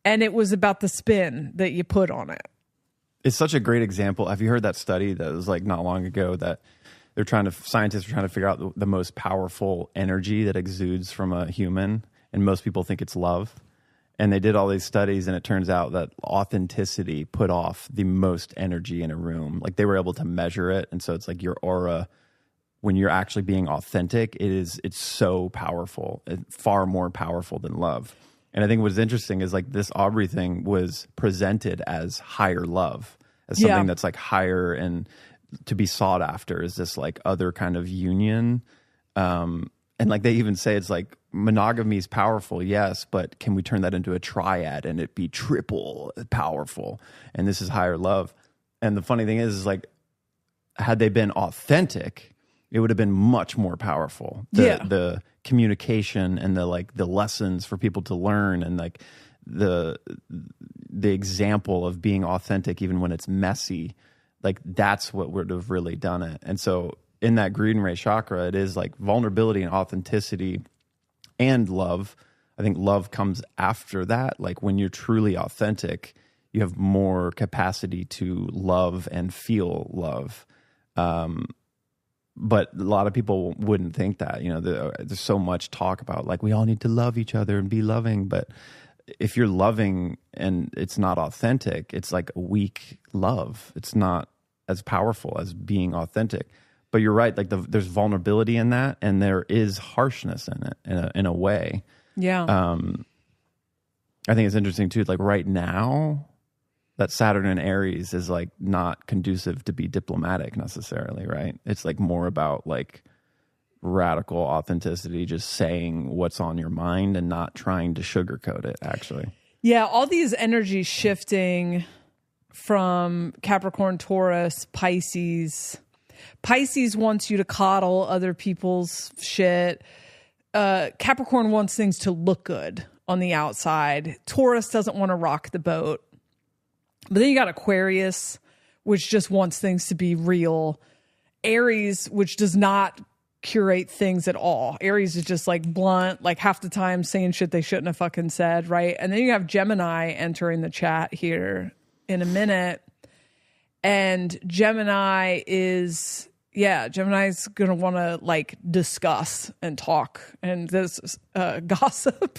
And it was about the spin that you put on it. It's such a great example. Have you heard that study that was like not long ago that scientists are trying to figure out the most powerful energy that exudes from a human? And most people think it's love. And they did all these studies, and it turns out that authenticity put off the most energy in a room. Like they were able to measure it. And so it's like your aura... When you're actually being authentic, it's so powerful, far more powerful than love. And I think what's interesting is like this Aubrey thing was presented as higher love, as something that's like higher and to be sought after, is this like other kind of union. And like they even say it's like monogamy is powerful, yes, but can we turn that into a triad and it be triple powerful? And this is higher love. And the funny thing is like, had they been authentic, it would have been much more powerful. The communication and the lessons for people to learn, and like the example of being authentic even when it's messy, like that's what would have really done it. And so in that Green Ray chakra, it is like vulnerability and authenticity and love. I think love comes after that. Like when you're truly authentic, you have more capacity to love and feel love. But a lot of people wouldn't think that, there's so much talk about like, we all need to love each other and be loving. But if you're loving and it's not authentic, it's like a weak love. It's not as powerful as being authentic. But you're right. Like there's vulnerability in that. And there is harshness in it in a way. Yeah. I think it's interesting too. Like right now, that Saturn in Aries is like not conducive to be diplomatic necessarily, right? It's like more about like radical authenticity, just saying what's on your mind and not trying to sugarcoat it, actually. Yeah, all these energies shifting from Capricorn, Taurus, Pisces. Pisces wants you to coddle other people's shit. Capricorn wants things to look good on the outside. Taurus doesn't want to rock the boat. But then you got Aquarius, which just wants things to be real. Aries, which does not curate things at all. Aries is just like blunt, like half the time saying shit they shouldn't have fucking said, right? And then you have Gemini entering the chat here in a minute. And Gemini's going to want to like discuss and talk and this gossip.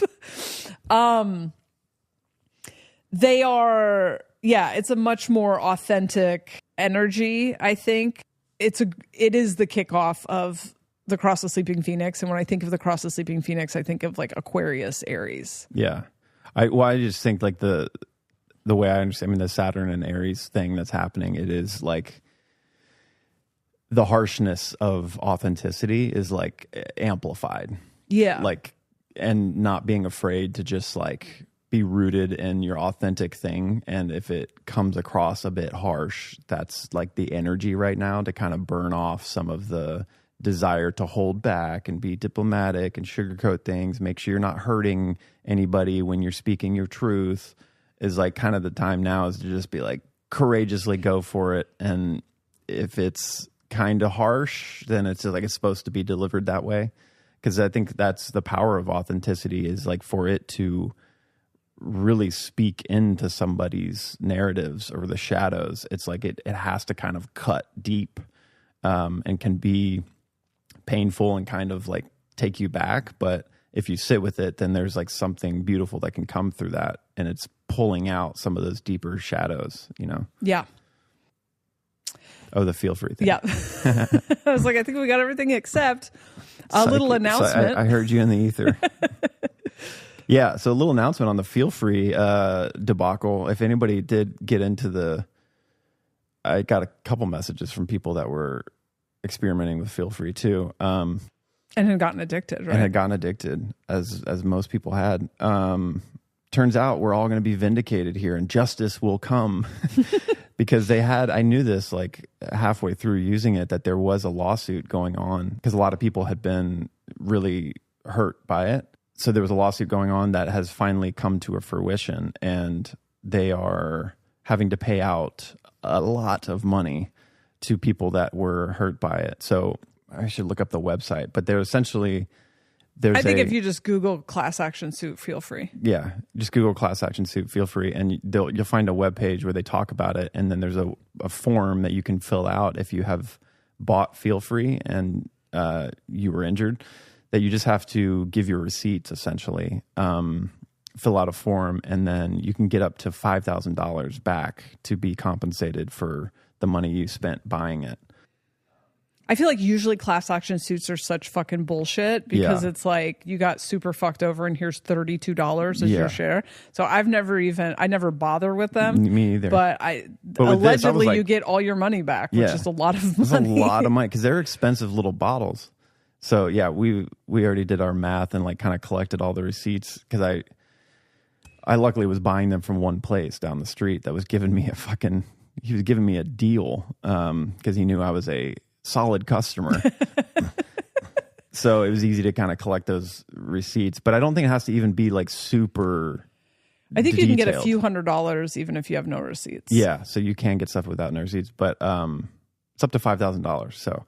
They are... Yeah, it's a much more authentic energy, I think. It is the kickoff of the Cross the Sleeping Phoenix. And when I think of the Cross the Sleeping Phoenix, I think of like Aquarius, Aries. Yeah. I just think like the way I understand, the Saturn and Aries thing that's happening, it is like the harshness of authenticity is like amplified. Yeah. Like, and not being afraid to just like be rooted in your authentic thing. And if it comes across a bit harsh, that's like the energy right now to kind of burn off some of the desire to hold back and be diplomatic and sugarcoat things, make sure you're not hurting anybody when you're speaking your truth, is like kind of the time now is to just be like courageously go for it. And if it's kind of harsh, then it's like it's supposed to be delivered that way. Because I think that's the power of authenticity, is like for it to really speak into somebody's narratives or the shadows. It's like it has to kind of cut deep, and can be painful and kind of like take you back. But if you sit with it, then there's like something beautiful that can come through that, and it's pulling out some of those deeper shadows, you know? Yeah. Oh, the feel free thing. Yeah. I was like, I think we got everything except a little announcement. So I heard you in the ether. Yeah. So a little announcement on the feel free debacle. If anybody did get into I got a couple messages from people that were experimenting with feel free too. And had gotten addicted, right? And had gotten addicted, as most people had. Turns out we're all going to be vindicated here, and justice will come. Because I knew this like halfway through using it, that there was a lawsuit going on, because a lot of people had been really hurt by it. So there was a lawsuit going on that has finally come to a fruition, and they are having to pay out a lot of money to people that were hurt by it. So I should look up the website, but they're essentially... I think if you just Google class action suit, feel free. Yeah, just Google class action suit, feel free, and you'll find a web page where they talk about it, and then there's a form that you can fill out if you have bought feel free and you were injured, that you just have to give your receipts, essentially, fill out a form, and then you can get up to $5,000 back to be compensated for the money you spent buying it. I feel like usually class action suits are such fucking bullshit, because it's like you got super fucked over and here's $32 as your share. So I never bother with them. Me either. But allegedly you get all your money back, which is a lot of money. It's a lot of money, because they're expensive little bottles. So yeah, we already did our math and like kind of collected all the receipts, because I luckily was buying them from one place down the street that was giving me he was giving me a deal, because he knew I was a solid customer. So it was easy to kind of collect those receipts, but I don't think it has to even be like super I think detailed. You can get a few $100s even if you have no receipts. Yeah, so you can get stuff without no receipts, but it's up to $5,000. So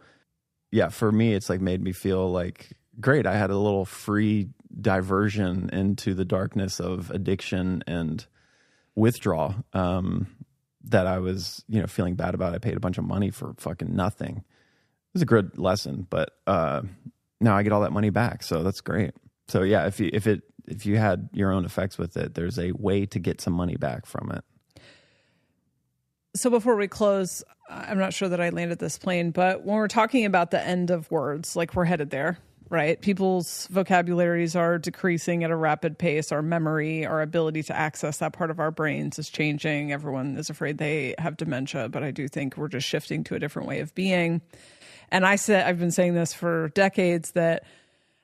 yeah, for me, it's like made me feel like great. I had a little free diversion into the darkness of addiction and withdrawal that I was, feeling bad about. I paid a bunch of money for fucking nothing. It was a good lesson, but now I get all that money back, so that's great. So yeah, if you had your own effects with it, there's a way to get some money back from it. So before we close, I'm not sure that I landed this plane, but when we're talking about the end of words, like we're headed there, right? People's vocabularies are decreasing at a rapid pace. Our memory, our ability to access that part of our brains is changing. Everyone is afraid they have dementia, but I do think we're just shifting to a different way of being. And I've been saying this for decades, that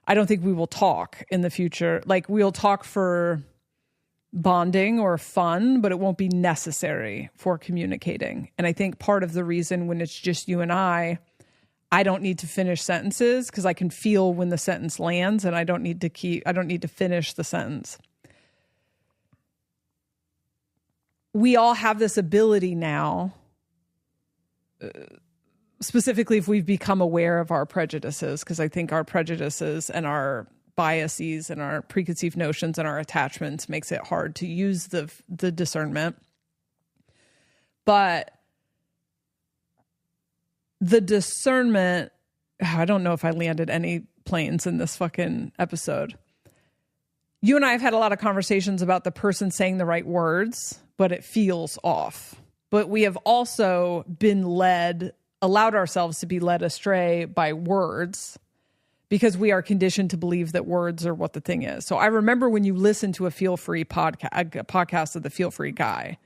I don't think we will talk in the future. Like, we'll talk for bonding or fun, but it won't be necessary for communicating. And I think part of the reason when it's just you and I don't need to finish sentences, because I can feel when the sentence lands, and I don't need to finish the sentence. We all have this ability now, specifically if we've become aware of our prejudices, because I think our prejudices and our biases and our preconceived notions and our attachments makes it hard to use the discernment. But the discernment, I don't know if I landed any planes in this fucking episode. You and I have had a lot of conversations about the person saying the right words, but it feels off. But we have also been allowed ourselves to be led astray by words, because we are conditioned to believe that words are what the thing is. So I remember when you listened to a Feel Free podcast of the Feel Free guy,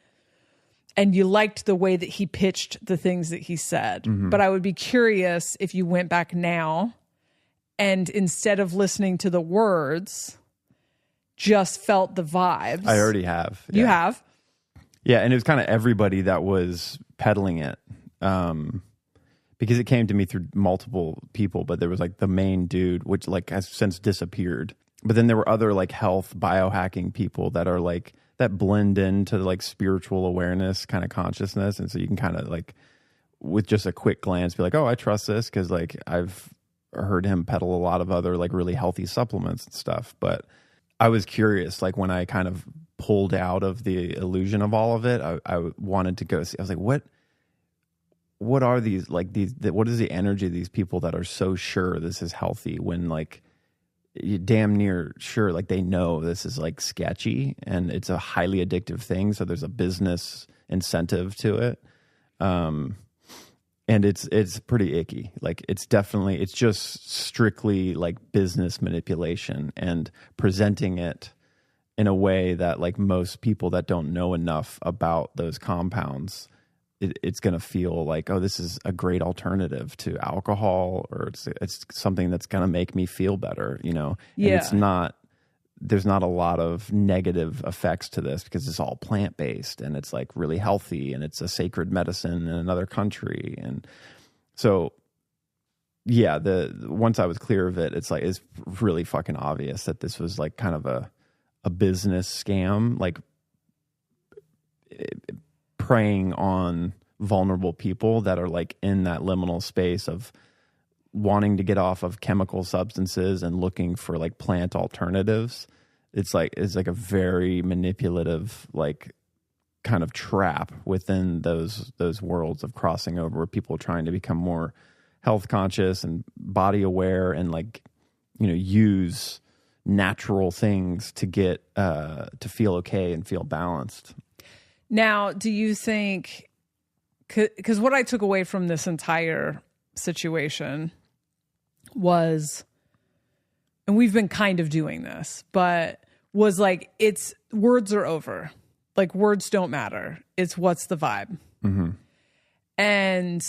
and you liked the way that he pitched the things that he said. Mm-hmm. But I would be curious if you went back now and instead of listening to the words, just felt the vibes. I already have. Yeah. You have? Yeah, and it was kind of everybody that was peddling it. Because it came to me through multiple people, but there was like the main dude, which like has since disappeared. But then there were other like health biohacking people that are like, that blend into like spiritual awareness kind of consciousness. And so you can kind of like, with just a quick glance, be like, oh, I trust this because like I've heard him peddle a lot of other like really healthy supplements and stuff. But I was curious, like when I kind of pulled out of the illusion of all of it, I wanted to go see. I was like, what are these, like what is the energy of these people that are so sure this is healthy when like you damn near sure like they know this is like sketchy and it's a highly addictive thing, so there's a business incentive to it, and it's pretty icky. Like it's just strictly like business manipulation and presenting it in a way that like most people that don't know enough about those compounds, it's going to feel like, oh, this is a great alternative to alcohol, or it's something that's going to make me feel better, you know? Yeah. And it's not, there's not a lot of negative effects to this because it's all plant-based and it's like really healthy and it's a sacred medicine in another country. And so, yeah, once I was clear of it, it's really fucking obvious that this was like kind of a business scam, like preying on vulnerable people that are like in that liminal space of wanting to get off of chemical substances and looking for like plant alternatives. It's like a very manipulative, like kind of trap within those worlds of crossing over, where people are trying to become more health conscious and body aware and like, you know, use natural things to get to feel okay and feel balanced. Now, do you think, because what I took away from this entire situation was, and we've been kind of doing this, but was like, it's words are over. Like words don't matter. It's what's the vibe. Mm-hmm. And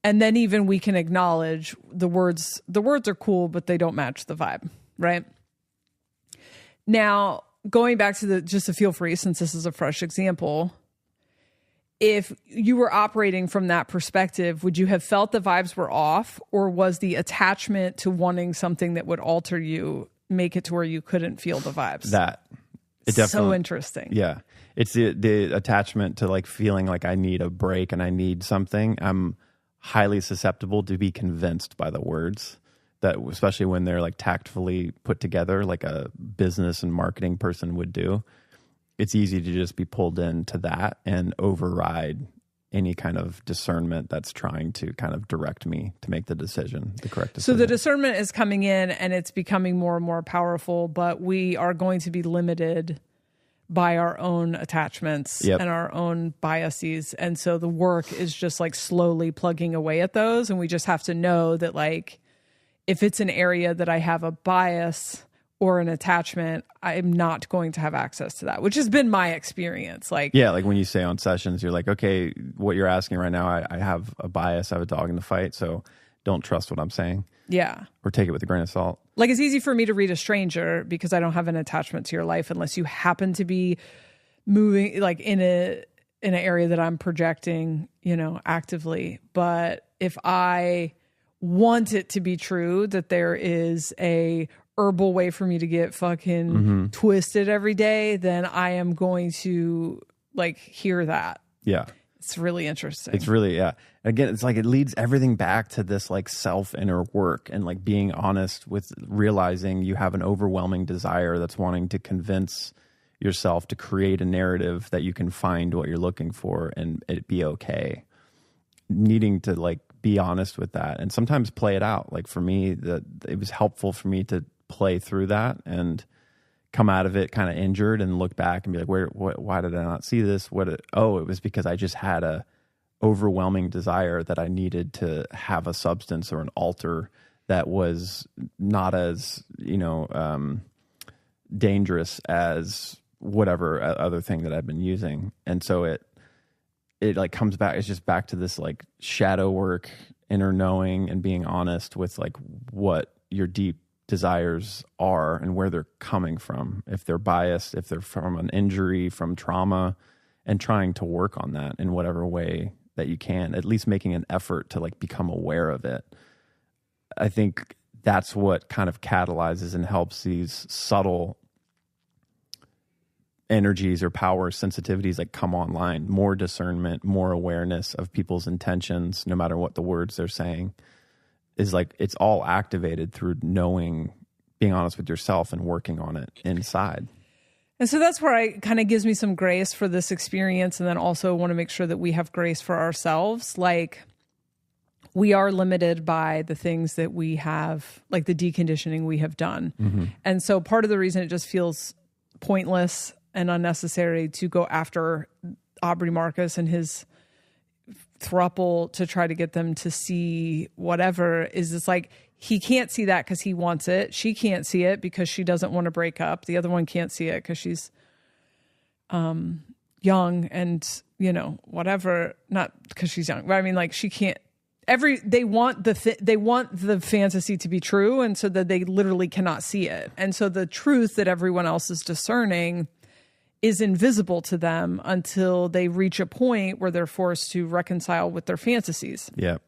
then even we can acknowledge the words are cool, but they don't match the vibe. Right. Now, going back to just to feel free, since this is a fresh example, if you were operating from that perspective, would you have felt the vibes were off, or was the attachment to wanting something that would alter you make it to where you couldn't feel the vibes? That it definitely, so interesting. Yeah, it's the attachment to like feeling like I need a break and I need something. I'm highly susceptible to be convinced by the words, that especially when they're like tactfully put together like a business and marketing person would do. It's easy to just be pulled into that and override any kind of discernment that's trying to kind of direct me to make the decision, the correct decision. So the discernment is coming in and it's becoming more and more powerful, but we are going to be limited by our own attachments and our own biases. And so the work is just like slowly plugging away at those. And we just have to know that like, if it's an area that I have a bias or an attachment, I'm not going to have access to that, which has been my experience. Like, yeah, like when you say on sessions, you're like, okay, what you're asking right now, I have a bias, I have a dog in the fight, so don't trust what I'm saying. Yeah. Or take it with a grain of salt. Like it's easy for me to read a stranger because I don't have an attachment to your life unless you happen to be moving like in an area that I'm projecting, you know, actively. But if I want it to be true that there is a herbal way for me to get fucking twisted every day, then I am going to like hear that. Yeah. It's really interesting. It's really, yeah. Again, it's like it leads everything back to this like self inner work and like being honest with realizing you have an overwhelming desire that's wanting to convince yourself to create a narrative that you can find what you're looking for and it be okay. Needing to like be honest with that and sometimes play it out. Like for me, it was helpful for me to play through that and come out of it kind of injured and look back and be like, why did I not see this? It was because I just had a overwhelming desire that I needed to have a substance or an alter that was not as, you know, dangerous as whatever other thing that I've been using. And so it like comes back, it's just back to this like shadow work, inner knowing and being honest with like what your deep desires are and where they're coming from. If they're biased, if they're from an injury, from trauma, and trying to work on that in whatever way that you can, at least making an effort to like become aware of it. I think that's what kind of catalyzes and helps these subtle energies or power sensitivities like come online. More discernment, more awareness of people's intentions, no matter what the words they're saying. is like, it's all activated through knowing, being honest with yourself and working on it inside. And so that's where I kind of gives me some grace for this experience. And then also want to make sure that we have grace for ourselves. Like, we are limited by the things that we have, like the deconditioning we have done. Mm-hmm. And so part of the reason it just feels pointless and unnecessary to go after Aubrey Marcus and his throuple to try to get them to see whatever is, it's like, he can't see that because he wants it. She can't see it because she doesn't want to break up. The other one can't see it because she's young and, you know, whatever. Not because she's young, but I mean, like, she can't. They want the fantasy to be true, and so that they literally cannot see it. And so the truth that everyone else is discerning is invisible to them until they reach a point where they're forced to reconcile with their fantasies. Yeah.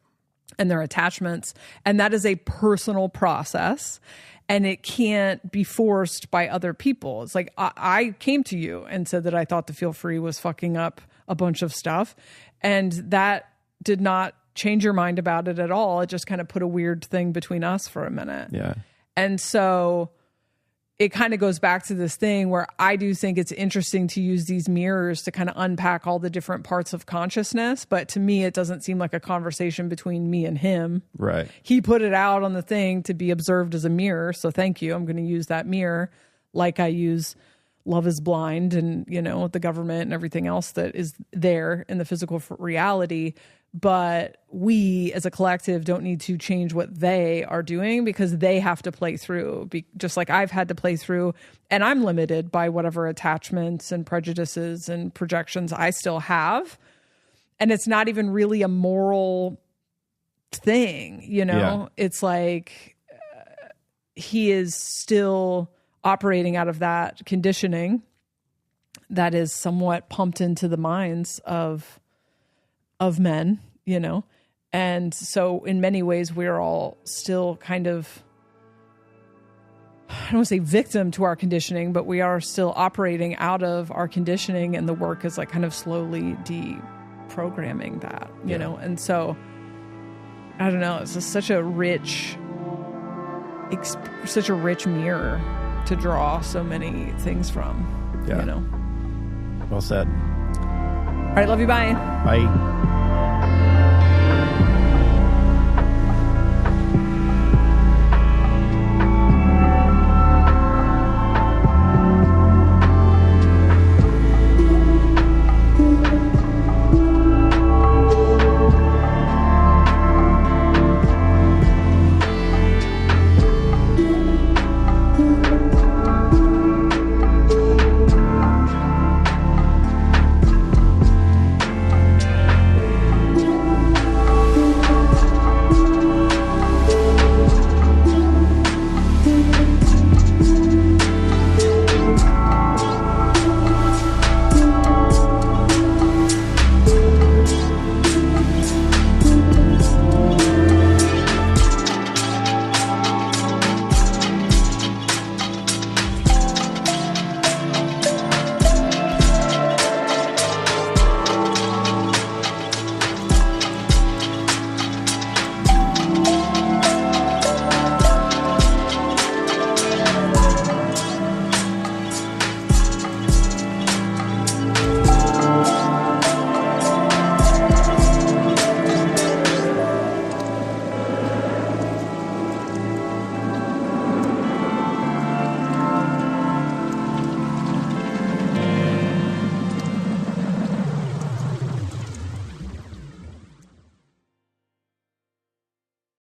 And their attachments. And that is a personal process, and it can't be forced by other people. It's like, I came to you and said that I thought the Feel Free was fucking up a bunch of stuff, and that did not change your mind about it at all. It just kind of put a weird thing between us for a minute. Yeah. And so it kind of goes back to this thing where I do think it's interesting to use these mirrors to kind of unpack all the different parts of consciousness. But to me, it doesn't seem like a conversation between me and him. Right. He put it out on the thing to be observed as a mirror. So thank you. I'm going to use that mirror like I use Love is Blind and, you know, the government and everything else that is there in the physical reality. But we as a collective don't need to change what they are doing because they have to play through, just like I've had to play through, and I'm limited by whatever attachments and prejudices and projections I still have. And it's not even really a moral thing, you know? Yeah. It's like he is still operating out of that conditioning that is somewhat pumped into the minds of men, you know? And so in many ways, we're all still kind of, I don't want to say victim to our conditioning, but we are still operating out of our conditioning, and the work is like kind of slowly deprogramming that, you know? And so, I don't know, it's just such a rich mirror to draw so many things from, you know? Well said. All right, love you, bye. Bye.